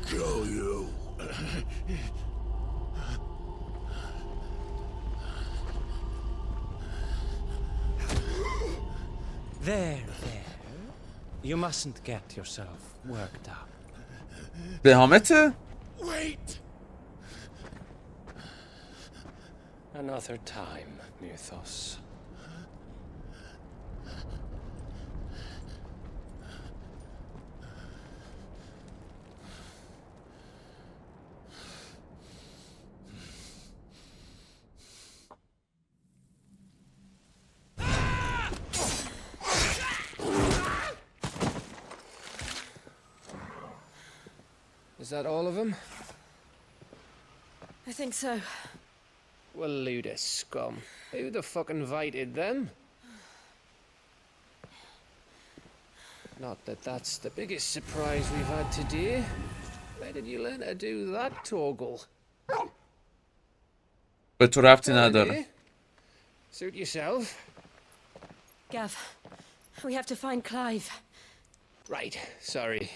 Kill you. There. You mustn't get yourself worked up. بهامته؟ Wait! Another time, Mythos. Is that all of them? I think so. Well, load of scum. Who the fuck invited them? Not that that's the biggest surprise we've had today. Where did you learn to do that, Toggle? به تو ربطی نداره. Suit yourself. Gav, we have to find Clive. Right, sorry.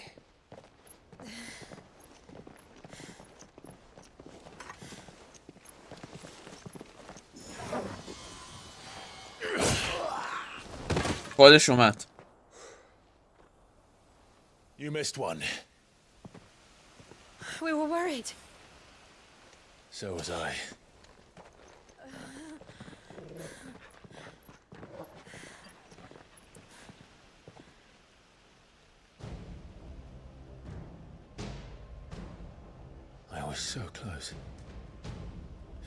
خودش اومد. You missed one. We were worried. So was I. I was so close.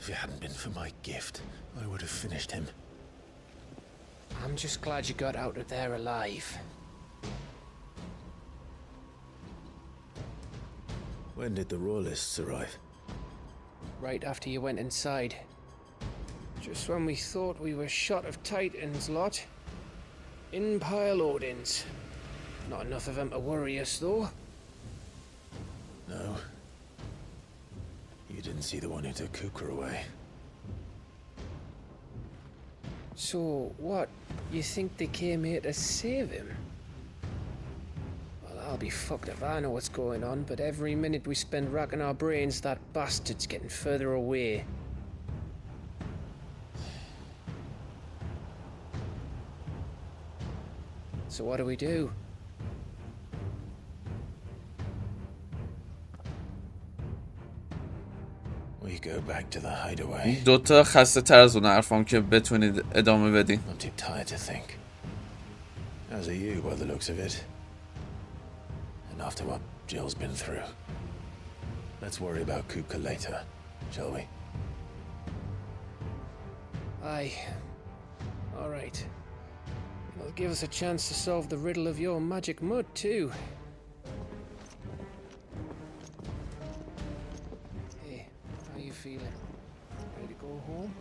If it hadn't been for my gift, I would have finished him. I'm just glad you got out of there alive. When did the royalists arrive? Right after you went inside. Just when we thought we were shot of Titans, lot. Empire loadings. Not enough of them to worry us, though. No. You didn't see the one who took Kukra away. So, what? You think they came here to save him? Well, I'll be fucked if I know what's going on, but every minute we spend racking our brains, that bastard's getting further away. So what do we do? We go back to the hideaway. دوتا خسته تر از اون حرفام که بتونید ادامه بدین. I'm too tired to think. As are you, by the looks of it. And after what Jill's been through. Let's worry about Kuka later, shall we? Aye. All right. It'll give us a chance to solve the riddle of your magic mud, too. Hey, how you feeling? Ready to go home?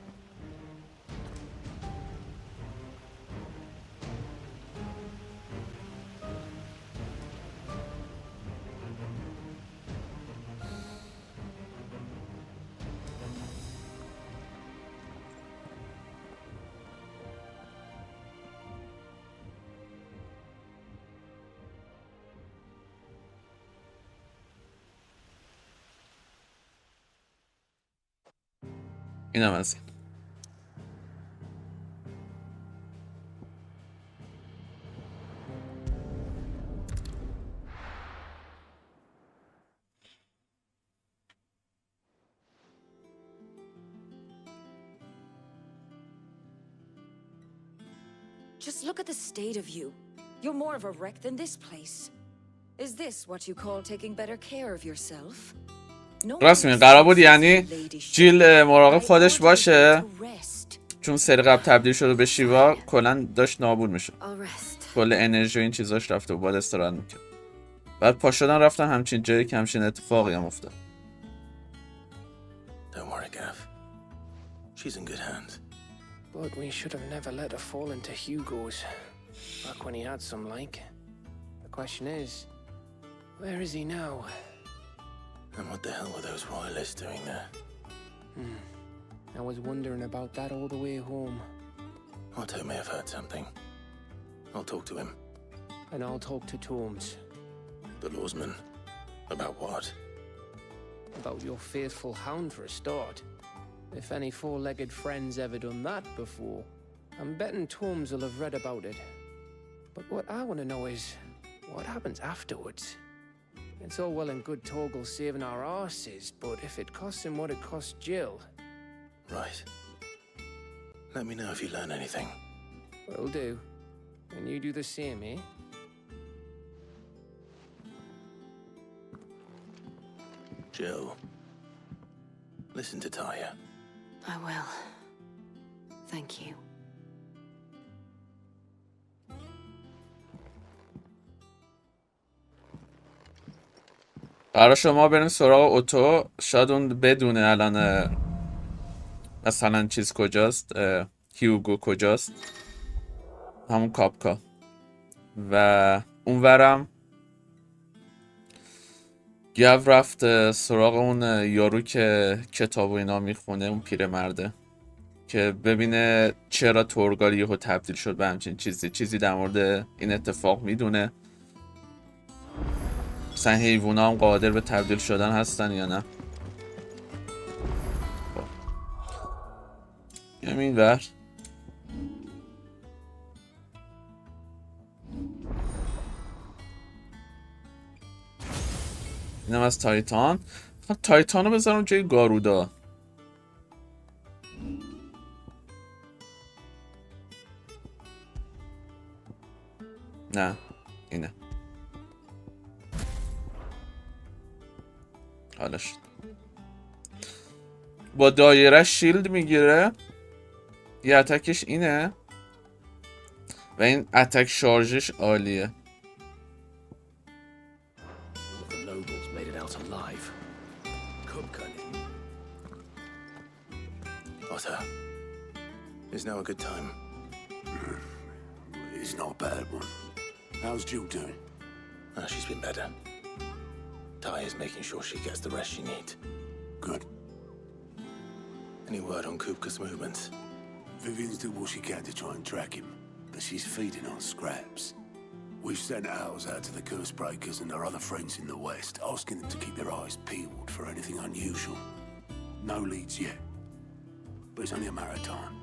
اینم از این. Just look at the state of you. You're more of a wreck than this place. Is this what you call taking better care of yourself? راست میگه، قرار بود یعنی جیل مراقب خودش باشه، چون سری قبل تبدیل شده به شیوا کلا داشت نابود میشه، کل انرژی و این چیزاش رفته و باید استراحت میکرد. بعد پا شدن رفتن همچین جایی که همچین اتفاقی هم افتاد. Don't worry, Gav. She's in good hands. But we should have never let her fall into Hugo's. Back when he had some like. The question is, where is he now? And what the hell were those royalists doing there? I was wondering about that all the way home. Otto may have heard something. I'll talk to him. And I'll talk to Tomes. The lawsman. About what? About your faithful hound for a start. If any four-legged friend's ever done that before, I'm betting Tomes will have read about it. But what I want to know is, what happens afterwards? It's all well and good Torgal saving our arses, but if it costs him what it cost Jill... Right. Let me know if you learn anything. Will do. And you do the same, eh? Jill. Listen to Taya. I will. Thank you. قرار شما بریم سراغ اوتو. شاید اون بدونه الان مثلا چیز کجاست، هیوگو کجاست، همون کاپکا. و اونورم گو رفت سراغ اون یارو که کتاب و اینا میخونه، اون پیرمرده، که ببینه چرا تورگال یهو تبدیل شد به همچین چیزی در مورد این اتفاق میدونه، مثلا حیوونا هم قادر به تبدیل شدن هستن یا نه. بیایم این ور. اینم از تایتان. تایتان رو بذارم جای گارودا. نه اینه. حالا شد. با دایره شیلد میگیره. یه اتکش اینه و این اتک شارژش عالیه. Otto, is now a good time? It's not a bad one. How's Jill doing? She's been better. Taya's making sure she gets the rest she needs. Good. Any word on Kupka's movements? Vivian's doing what she can to try and track him, but she's feeding on scraps. We've sent ours out to the curse breakers and our other friends in the west, asking them to keep their eyes peeled for anything unusual. No leads yet, but it's only a matter of time.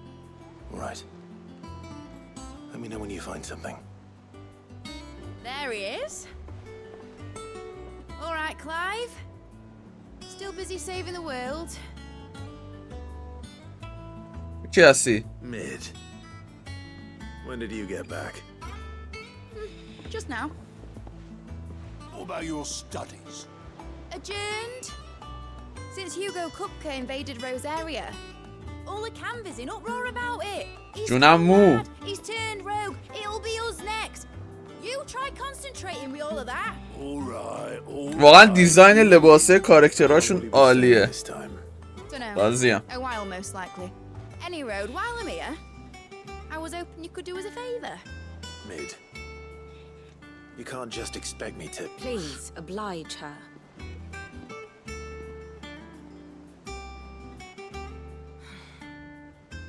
All right. Let me know when you find something. There he is. All right, Clive. Still busy saving the world. کی هستی؟ Mid. When did you get back? Just now. What about your studies? Adjourned. Since Hugo Kupka invaded Rosarria. All the canvas in uproar about it. He's جونم مو. mad. He's turned rogue. It'll be us next. You try concentrating with all of that. All right. واقعا دیزاین لباسه کاراکتراشون عالیه. Dunno. بازی. A while most likely. Any road while I'm here. I was hoping you could do us a favor. Mid. You can't just expect me to... Please oblige her.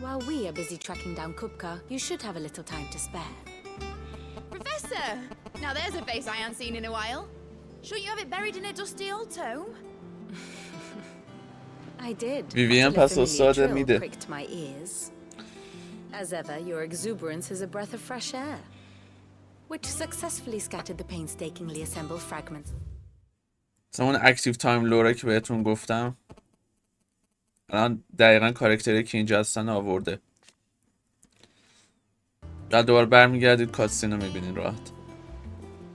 While we are busy tracking down Kupka, you should have a little time to spare. Professor! Now there's a face I haven't seen in a while. Shouldn't you have it buried in a dusty old tome? I did. ویویان پس استاد میده. Pricked my ears. As ever, your exuberance is a breath of fresh air, which successfully scattered the painstakingly assembled fragments. اون اکتیو تایم لوره که بهتون گفتم الان دقیقا کاراکتری که اینجا هستن آورده. بعد دوباره برمیگردید کاتسین رو میبینید راحت.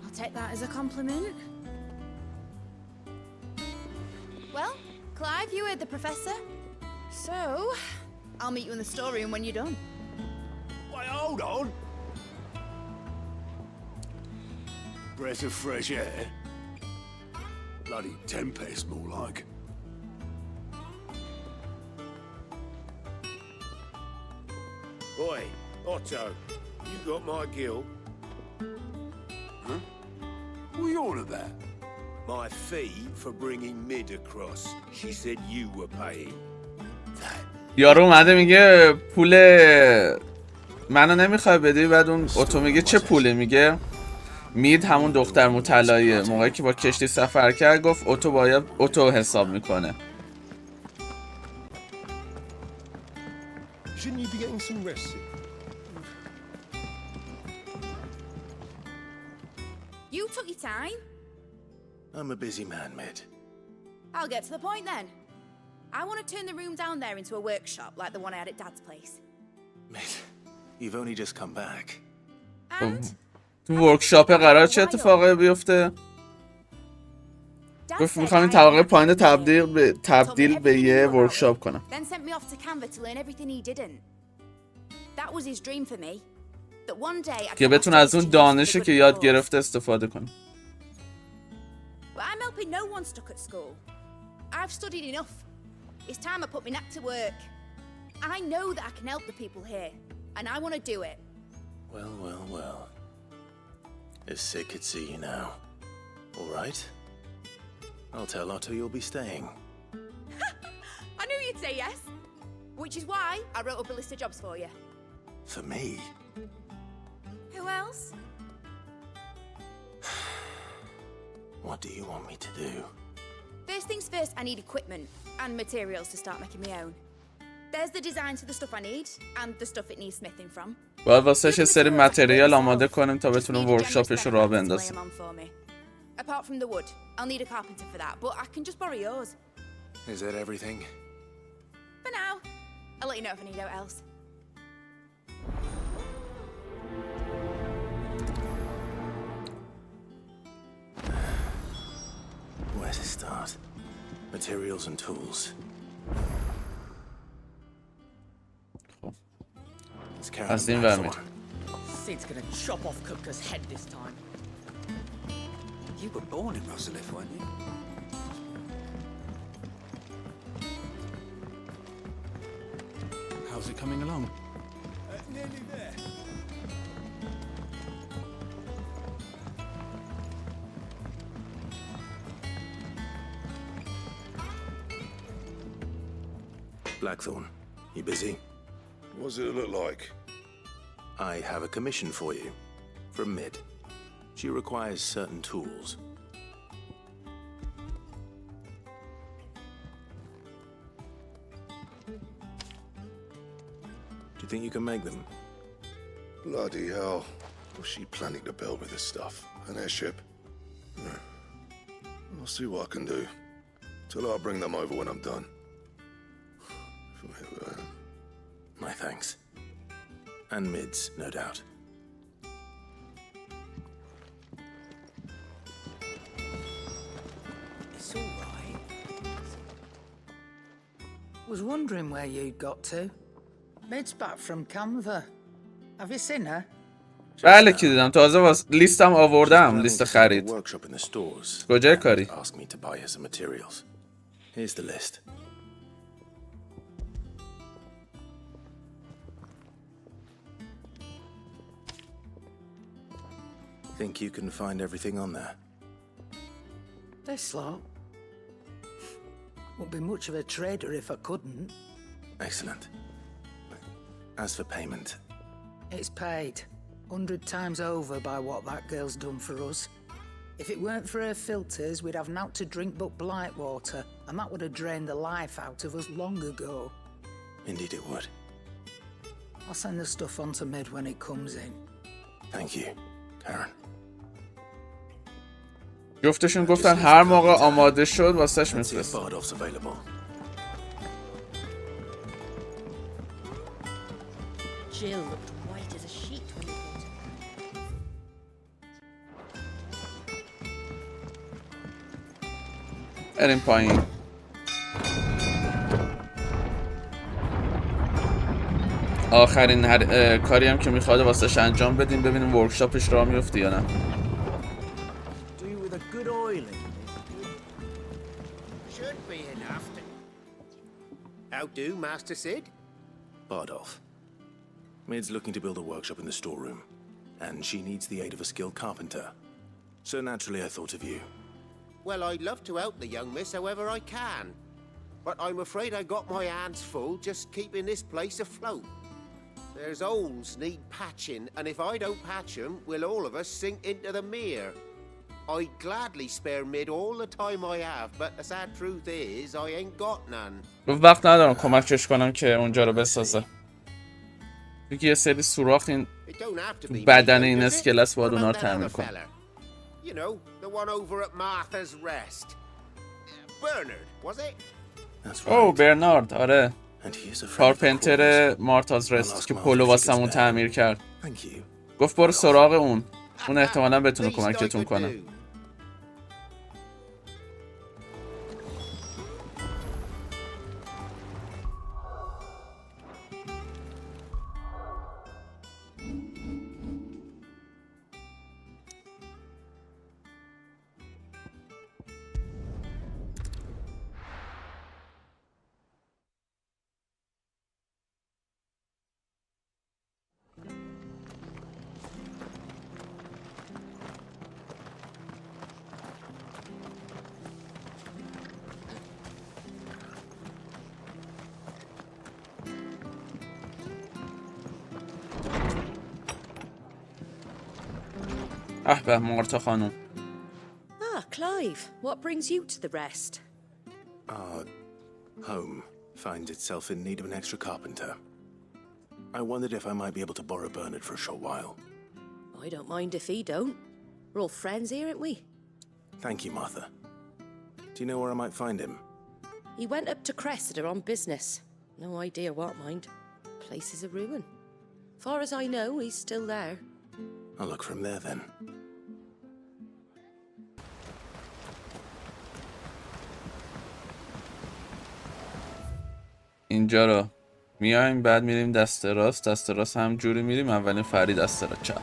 I'll take that as a compliment. Well, Clive, you heard the professor. So, I'll meet you in the storeroom when you're done. Wait, hold on. Breath of fresh air. Bloody tempest, more like. Oi, Otto, you got my gill? Huh? What are you on about? My fee for bringing Mid across. She said you were paying. یارو اومده میگه پول منو نمیخوای بدی، بعد اون اتو میگه چه پوله؟ میگه مید همون دختر مطلعیه، موقعی که با کشتی سفر کرد گفت اتو باید اتو حساب میکنه. Shouldn't you be getting some rest? You took your time. I'm a busy man, Mid. I'll get to the point then. I want to turn the room down there into a workshop like the one I had at Dad's place. Mid, you've only just come back. And تو ورکشاپ قرار چه اتفاقی بیفته؟ گفت میخوام این طبقه پایین تبدیل به یه ورکشاپ کنم. Then sent me off to Canva to learn everything he didn't. That was his dream for me. That one day I که بتونه از اون دانشی که یاد گرفته استفاده کنه. But I'm helping no one stuck at school. I've studied enough. It's time I put my neck to work. I know that I can help the people here, and I want to do it. Well, well, well. If Sid could see you now. All right. I'll tell Otto you'll be staying. I knew you'd say yes. Which is why I wrote up a list of jobs for you. For me? Who else? What do you want me to do? First things first, I need equipment and materials to start making my own. There's the designs for the stuff I need and the stuff it needs smithing from. باید واسه یه سری متریال آماده کنیم تا بتونیم ورکشاپش رو راه بندازیم. Apart from the wood, I'll need a carpenter for that, but I can just borrow yours. Is that everything? For now. I'll let you know if I need out else. Where to start? Materials and tools. Let's carry از them این back ور for. Sid's gonna chop off Cooker's head this time. You were born in Rosalith, weren't you? How's it coming along? Nearly there. Blackthorn, you busy? What does it look like? I have a commission for you. From Mid. She requires certain tools. Do you think you can make them? Bloody hell. What's she planning to build with this stuff? An airship? No. I'll see what I can do. Till I'll bring them over when I'm done. My thanks. And Mid's, no doubt. It's all right. Was wondering where you'd got to. Mid's back from Canva. Have you seen her? بله که دیدم، تازه لیستم آوردم، لیست خرید. Workshop in the stores. کجای کاری؟ Ask me to buy her some materials. Here's the list. Think you can find everything on there? This lot. Wouldn't be much of a trader if I couldn't. Excellent. As for payment, It's paid 100 times over by what that girl's done for us. If it weren't for her filters, we'd have naught to drink but blight water, and that would have drained the life out of us long ago. indeed it would. I'll send the stuff on to Mid when it comes in. Thank you, Karen. جفتشون گفتن هر موقع آماده شد واسش میفرست. Bardolph's available. Jill looked white as a sheet when we brought her. بریم پایین. آخرین کاری هم که میخواد واسش انجام بدیم، ببینیم ورکشاپش راه میفته یا نه. How do, Master Sid? Bardolph. Mid's looking to build a workshop in the storeroom, and she needs the aid of a skilled carpenter. So naturally I thought of you. Well, I'd love to help the young miss however I can. But I'm afraid I got my hands full just keeping this place afloat. There's holes need patching, and if I don't patch them, we'll all of us sink into the mere. I'd gladly spare Mid all the time I have, but the sad truth is I ain't got none. وقت ندارم کمکش کنم که اونجا رو بسازه. دیگه یه سری سوراخ این بدن این اسکلس باید اونا رو تعمیر کنم. You know, the one over at Martha's Rest. Bernard, was it? That's right. اوه برنارد، آره. And he is a friend of the کارپنتر مارتاز رست که پولو واسمون تعمیر کرد. Thank you. گفت برو سراغ اون احتمالاً بتونه کمکتون کنه. به مارتا خانم. Ah, Clive, what brings you to the rest? Our home finds itself in need of an extra carpenter. I wondered if I might be able to borrow Bernard for a short while. I don't mind if he don't. We're all friends here, aren't we? Thank you, Martha. Do you know where I might find him? He went up to Cressida on business. No idea what, mind. Place is a ruin. Far as I know, he's still there. I'll look for him there then. اینجا رو میایم، بعد میریم دست راست هم جوری میریم، اولین فری دست را چپ.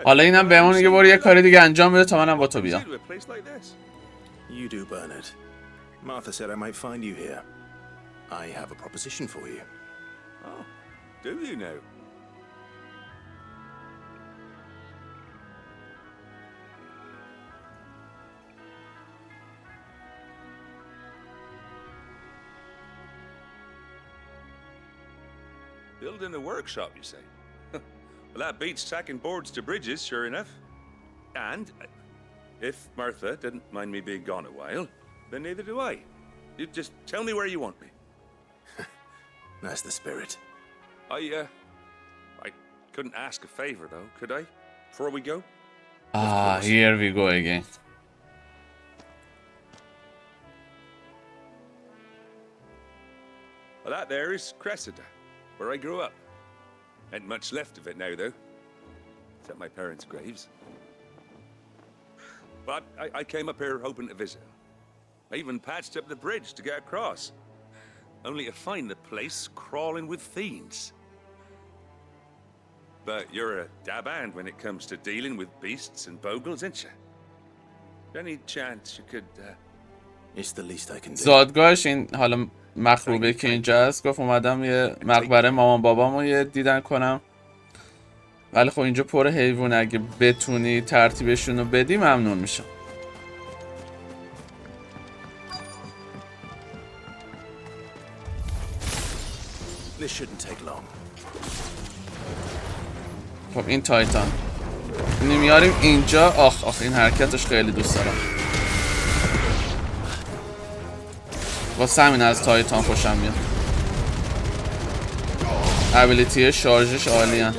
حالا اینم بهمون میگه برو یه کاری دیگه انجام بده تا منم با تو بیام. You do, Bernard. Martha said I might find you here. I have a proposition for you. Oh, do you now? Building a workshop, you say? Well, that beats tacking boards to bridges, sure enough. And if Martha didn't mind me being gone a while, then neither do I. You just tell me where you want me. That's the spirit. I couldn't ask a favor, though, could I? Before we go? Ah, here we go again. Well, that there is Cressida, where I grew up. Ain't much left of it now, though. Except my parents' graves. But I came up here hoping to visit. I even patched up the bridge to get across. Only to find the place crawling with fiends. But you're a dab hand when it comes to dealing with beasts and bogles, ain't you? Any chance you could... It's the least I can do. زادگاهش این حالا مخروبه که اینجا هست. گفت اومدم یه مقبره مامان بابامو یه دیدن کنم، ولی خب اینجا پر حیوان، اگه بتونی ترتیبشون رو بدی ممنون میشم. خب این تایتان اینو میاریم اینجا. آخ این حرکتش خیلی دوست دارم. واسه همین از تایتان خوشم میاد. ابیلیتی شارژش عالیه.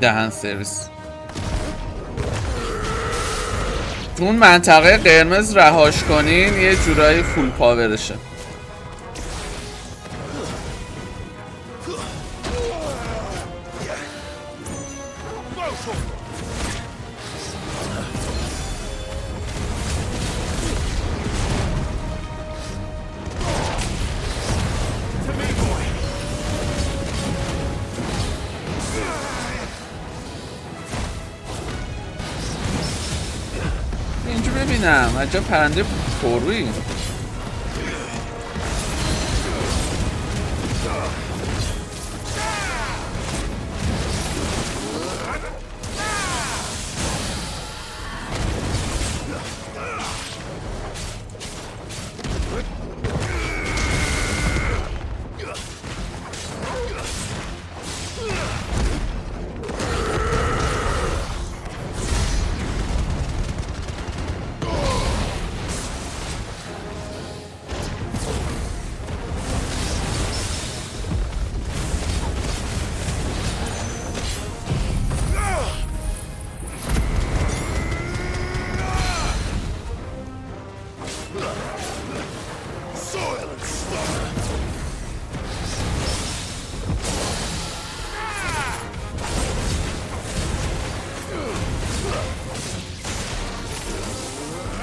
دهن سرویس. تو اون منطقه قرمز رهاش کنین یه جورایی فول پاورشه. ببینم عجب پرنده پرویی.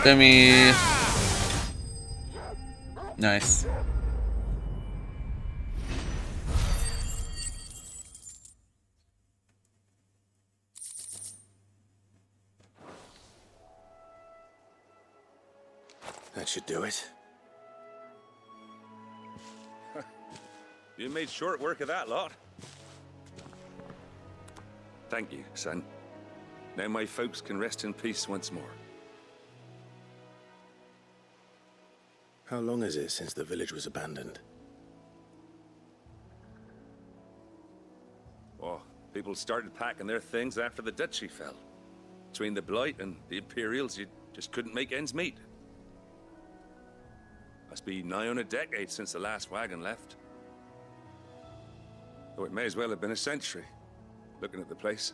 بمی نایس. That should do it. You made short work of that lot. Thank you, son. Now my folks can rest in peace once more. How long is it since the village was abandoned? Oh, people started packing their things after the duchy fell. Between the Blight and the Imperials, you just couldn't make ends meet. Must be nigh on a decade since the last wagon left. Though it may as well have been a century, looking at the place.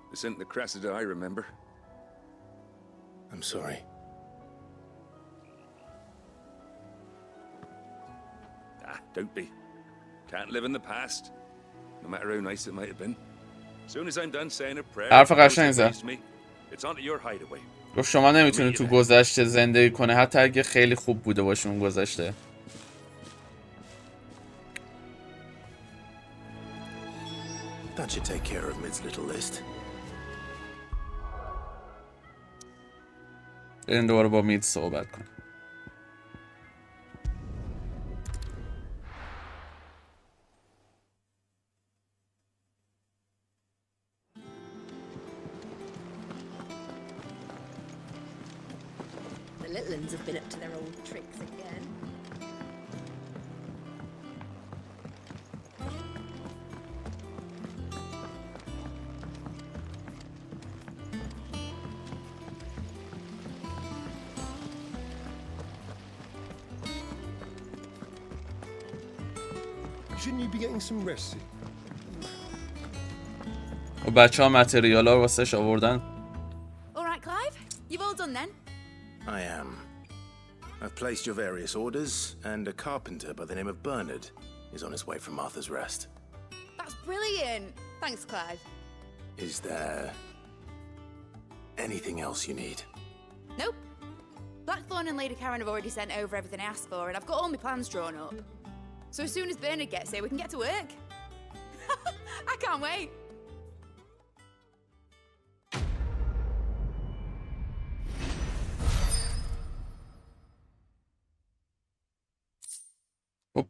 This isn't the Cressida I remember. I'm sorry. Don't be. Can't live in the past, no matter how nice it might have been. As soon as I'm done saying a prayer, حرف قشنگ زد. it's onto your hideaway. گفت شما نمیتونی تو گذشته زندگی کنه حتی اگه خیلی خوب بوده باشه اون گذشته. That should take care of Mid's little list. بریم دوباره با مید صحبت کنیم. The Litlins have been up to their old tricks again. Shouldn't you be getting some rest? و بچه ها متریال ها واسش آوردن. All right, Clive. You've all done then? I am. I've placed your various orders, and a carpenter by the name of Bernard is on his way from Arthur's Rest. That's brilliant. Thanks, Clive. Is there anything else you need? Nope. Blackthorn and Lady Karen have already sent over everything I asked for, and I've got all my plans drawn up. So as soon as Bernard gets here, we can get to work. I can't wait.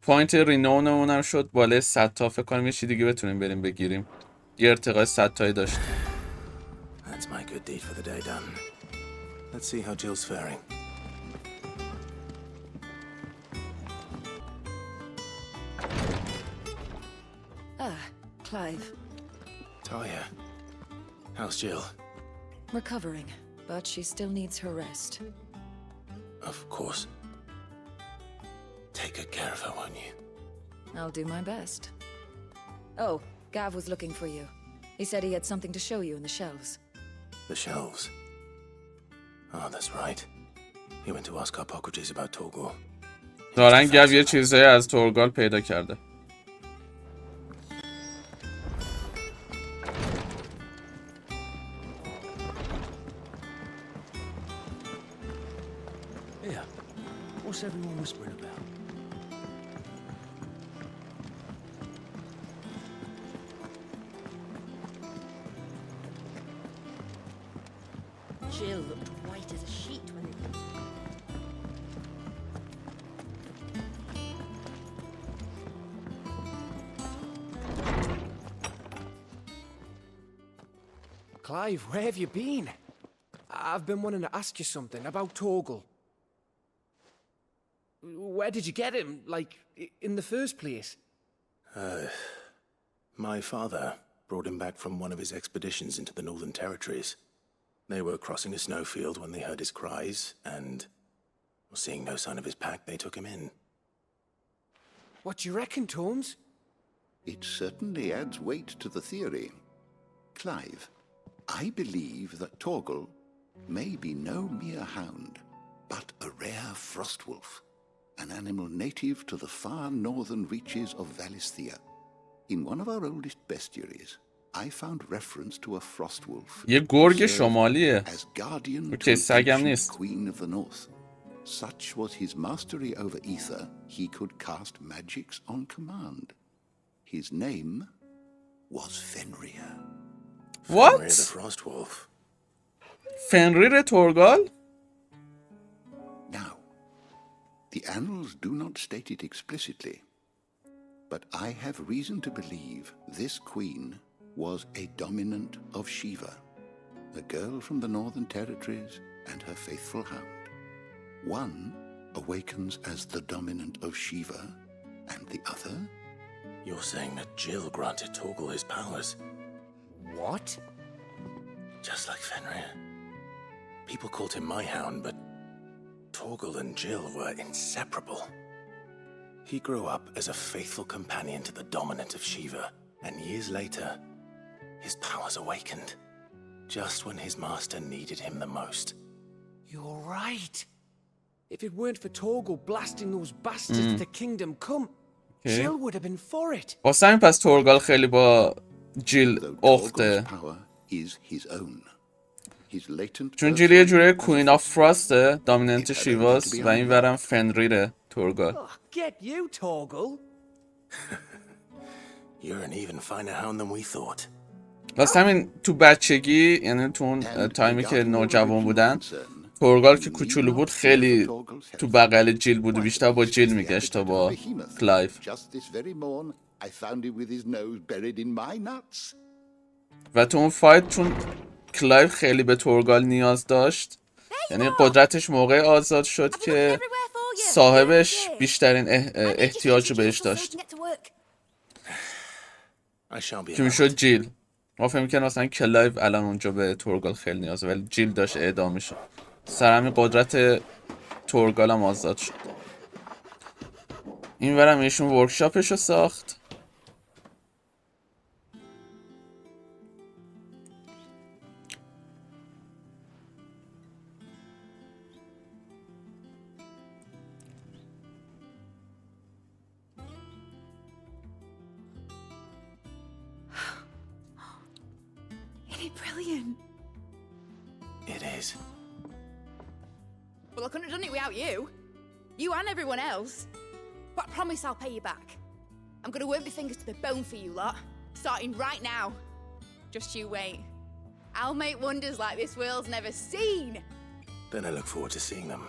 پوینت رینونمون هم شد بالای 100 تا. فکر کنم یه چی دیگه بتونیم بریم بگیریم. یه ارتقای 100 تایی داشت. That's my good deed for the day done. Let's see how Jill's faring. Clive. Talia, how's Jill? Recovering, but she still needs her rest. Of course. Take good care of her, won't you? I'll do my best. Oh, Gav was looking for you. He said he had something to show you in the shelves. The shelves. Oh, that's right. He went to ask Hippocrates about Torgal. دارن گاو یه چیزایی از تورگال پیدا کرده. Yeah. What's everyone whispering about? Jill looked white as a sheet when they... Clive, where have you been? I've been wanting to ask you something about Torgal. Where did you get him, like, in the first place? My father brought him back from one of his expeditions into the Northern Territories. They were crossing a snowfield when they heard his cries, and seeing no sign of his pack, they took him in. What do you reckon, Tomes? It certainly adds weight to the theory. Clive, I believe that Torgal may be no mere hound, but a rare frostwolf, an animal native to the far northern reaches of Valisthea. In one of our oldest bestiaries, I found reference to a frostwolf. یه گرگ شمالیه. As guardian to اوکی، سگم the نیست. Queen of the North. Such was his mastery over ether, he could cast magics on command. His name was Fenrir. What? Fenrir the Frostwolf. فنریر تورگال؟ Now, the annals do not state it explicitly, but I have reason to believe this queen was a dominant of Shiva, a girl from the Northern Territories and her faithful hound. One awakens as the dominant of Shiva, and the other? You're saying that Jill granted Torgal his powers? What? Just like Fenrir. People called him my hound, but Torgal and Jill were inseparable. He grew up as a faithful companion to the dominant of Shiva, and years later, his powers awakened, just when his master needed him the most. You're right. If it weren't for Torgal blasting those bastards to Kingdom Come, Jill would have been for it. واسه همین پس تورگال خیلی با جیل اخته. چون جیل یه جوره کوین آف فراسته، دامیننت شیواست و این ورم فنریره تورگال. Get you, Torgal. You're an even finer hound than we thought. واسه همین تو بچگی، یعنی تو اون تایمی که نوجوان بودن، تورگال که کوچولو بود خیلی تو بغل جیل بود و بیشتر با جیل میگشت تا با کلایو. و تو اون فایت چون کلایو خیلی به تورگال نیاز داشت، یعنی قدرتش موقع آزاد شد که صاحبش بیشترین احتیاج رو بهش داشت که میشد جیل. ما فهم کنیم مثلا کلایو الان اونجا به تورگال خیلی نیازه، ولی جیل داشت اعدام میشد. سر همین قدرت تورگال هم آزاد شد. این ورم ایشون ورکشاپش رو ساخت. Brilliant. It is. Well, I couldn't have done it without you. You and everyone else. But I promise I'll pay you back. I'm gonna work my fingers to the bone for you lot, starting right now. Just you wait. I'll make wonders like this world's never seen. Then I look forward to seeing them.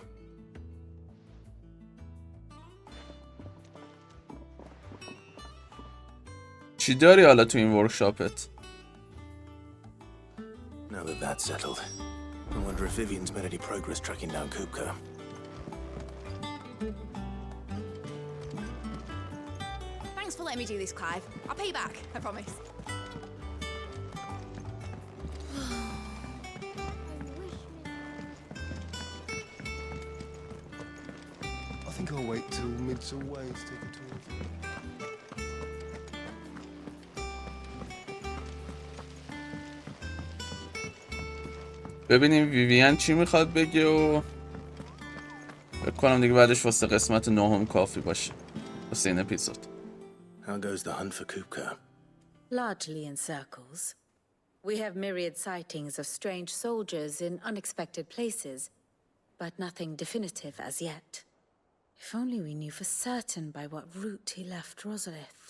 چی داری حالا تو این ورکشاپت؟ Now that that's settled, I wonder if Vivian's made any progress tracking down Kupka. Thanks for letting me do this, Clive. I'll pay you back, I promise. I think I'll wait till mid's away to take a tour. ببینیم ویویان چی میخواد بگه و فکر کنم دیگه بعدش واسه قسمت 9 کافی باشه واسه این اپیزود. How goes the hunt for Kupka? Largely in circles. We have myriad sightings of strange soldiers in unexpected places, but nothing definitive as yet. If only we knew for certain by what route he left Rosalith.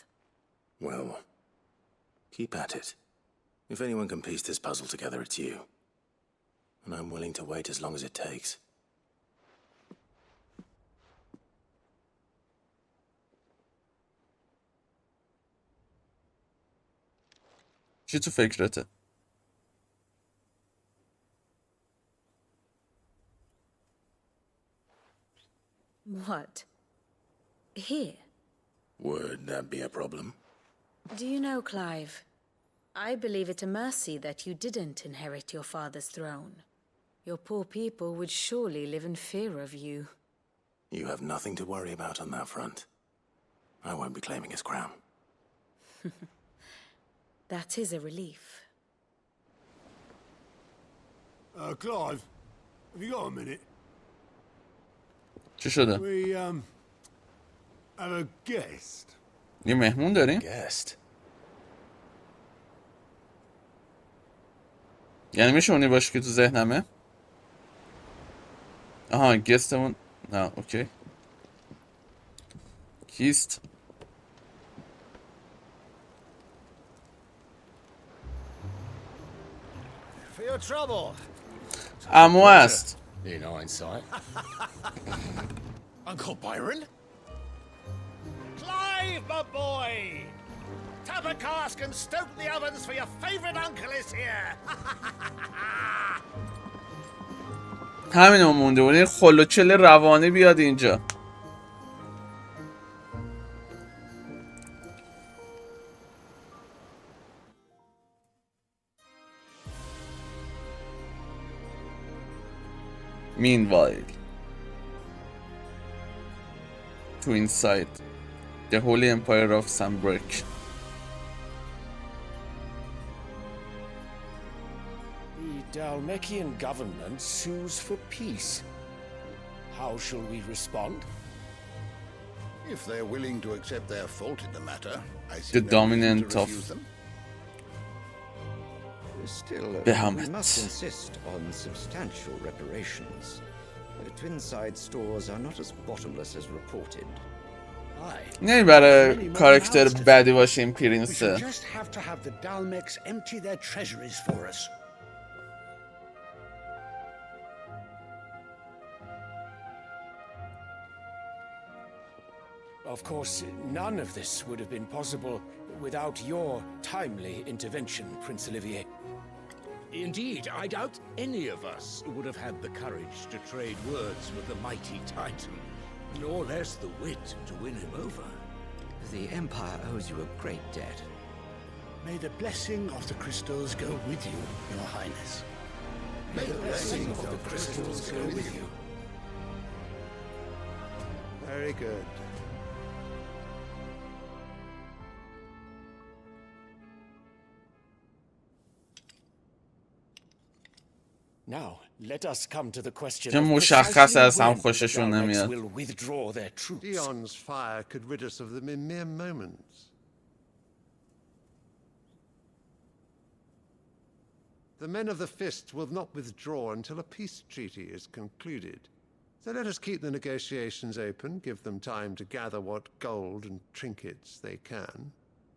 Well, keep at it. If anyone can piece this puzzle together, it's you. And I'm willing to wait as long as it takes. چی تو فکرته؟ What? Here? Would that be a problem? Do you know, Clive, I believe it a mercy that you didn't inherit your father's throne. Your poor people would surely live in fear of you. You have nothing to worry about on that front. I won't be claiming his crown. That is a relief. Clive, have you got a minute? چی شده؟ We, have a guest. یه مهمون داریم؟ Guest? یعنی میشه اونی باشه که تو ذهنمه؟ آها گستمون نه اوکی کیست؟ For your trouble. عمو است. In hindsight. Uncle Byron? Clive, my boy! Tap a cask and stoke the ovens for your favorite uncle is here! همینو مونده بود این خلوچل روانی بیاد اینجا. Meanwhile, to inside the Holy Empire of Sunbreak. The Dalmekian government sues for peace. How shall we respond? If they're willing to accept their fault in the matter, I see The no reason dominant to of refuse them. Still, we must insist on substantial reparations. Twinside stores are not as bottomless as reported. نه برای کاراکتر بدی باشه این پرنسه. We just have to have the Dalmecs empty their treasuries for us. Of course, none of this would have been possible without your timely intervention, Prince Olivier. Indeed, I doubt any of us would have had the courage to trade words with the mighty Titan, nor less the wit to win him over. The Empire owes you a great debt. May the blessing of the crystals go with you, Your Highness. May the blessing of the crystals go with you. Very good. Now, let us come to the question چه of مشخص از هم precisely when خوششون the Dalmecs نمیاد. will withdraw their troops. Dion's fire could rid us of them in mere moments. The men of the Fist will not withdraw until a peace treaty is concluded. So let us keep the negotiations open, give them time to gather what gold and trinkets they can,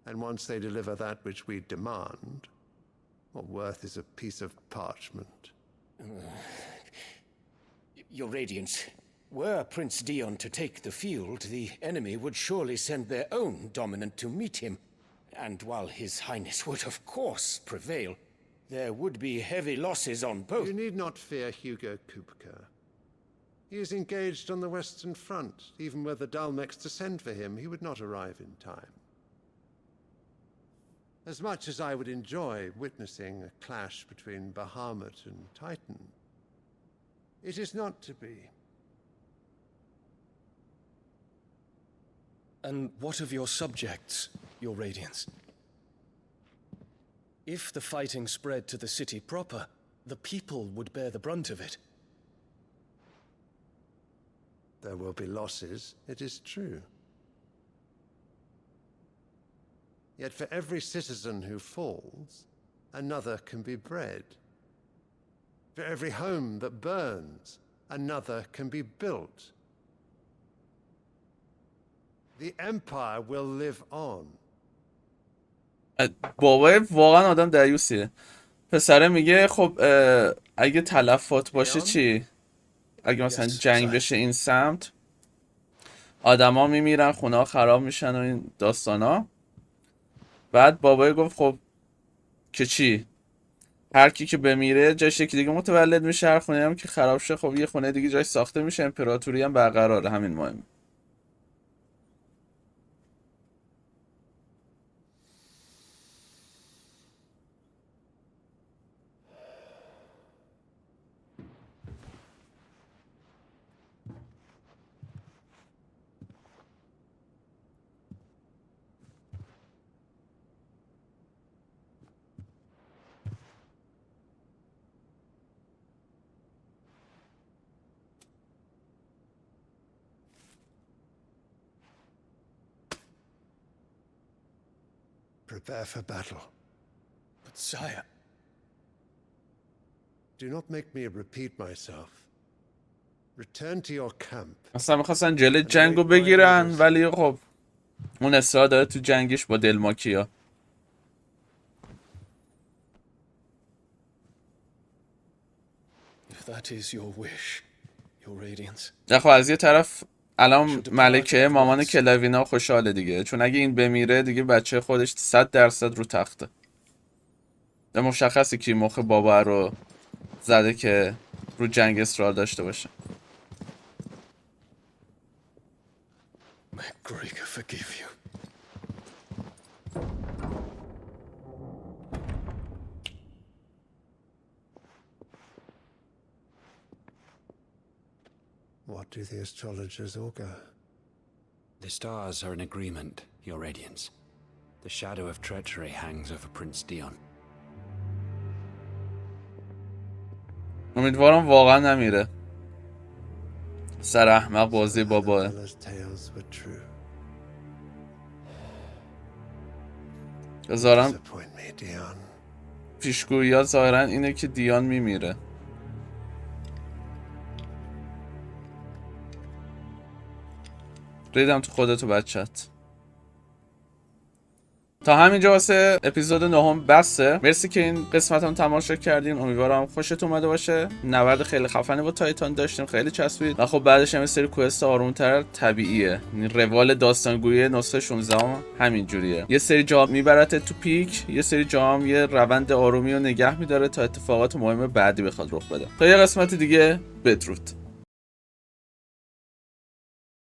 and once they deliver that which we demand, what worth is a piece of parchment? Your Radiance, were Prince Dion to take the field, the enemy would surely send their own dominant to meet him. And while His Highness would of course prevail, there would be heavy losses on both. You need not fear Hugo Kupka. He is engaged on the Western Front. Even were the Dalmex to send for him, he would not arrive in time. As much as I would enjoy witnessing a clash between Bahamut and Titan, it is not to be. And what of your subjects, Your Radiance? If the fighting spread to the city proper, the people would bear the brunt of it. There will be losses, it is true. Yet for every citizen who falls, another can be bred. For every home that burns, another can be built. The Empire will live on. بابای واقعا آدم دریوسیه. پسره میگه خب اگه تلفات باشه چی؟ اگه مثلا جنگ بشه این سمت، آدما میمیرن، خونه ها خراب میشن و این داستانا. بعد بابای گفت خب که چی؟ هر کی که بمیره جاش یکی دیگه متولد میشه، هر خونه هم که خراب شه خب یه خونه دیگه جاش ساخته میشه، امپراتوری هم برقراره. همین مهمه. Prepare for battle. But sire... Do not make me repeat myself. Return to your camp. اصلا میخواستن جلوی جنگو بگیرن ولی خب اون اصرار داره تو جنگش با دلماکیا. If that is your wish, Your Radiance. خب از یه طرف الان ملکه مامان کلاوینا خوشحاله دیگه، چون اگه این بمیره دیگه بچه خودش 100% رو تخته. مشخصه که مخ بابا رو زده که رو جنگ اصرار داشته باشه. May Gregor forgive you. What do the astrologers augur? The stars are in agreement, Your Radiance. The shadow of treachery hangs over Prince Dion. امیدوارم واقعا نمیره. سر احمق بازی باباه. ظاهرا پیشگویی ظاهرا اینه که دیان میمیره. ریدم تو خودتو بچت. تا همینجا واسه اپیزود 9 بسه. مرسی که این قسمت هم تماشا کردین. امیدوارم خوشت اومده باشه. نبرد خیلی خفنی با تایتان داشتیم، خیلی چسبید و خب بعدش هم یه سری کوست آرومتر طبیعیه. روال داستانگویی نسخه 16 همین جوریه. یه سری جا میبرت تو پیک، یه سری جا هم یه روند آرومی رو نگه میداره تا اتفاقات مهم بعدی بخواد رخ بده. تا یه قسمت دیگه، بدرود.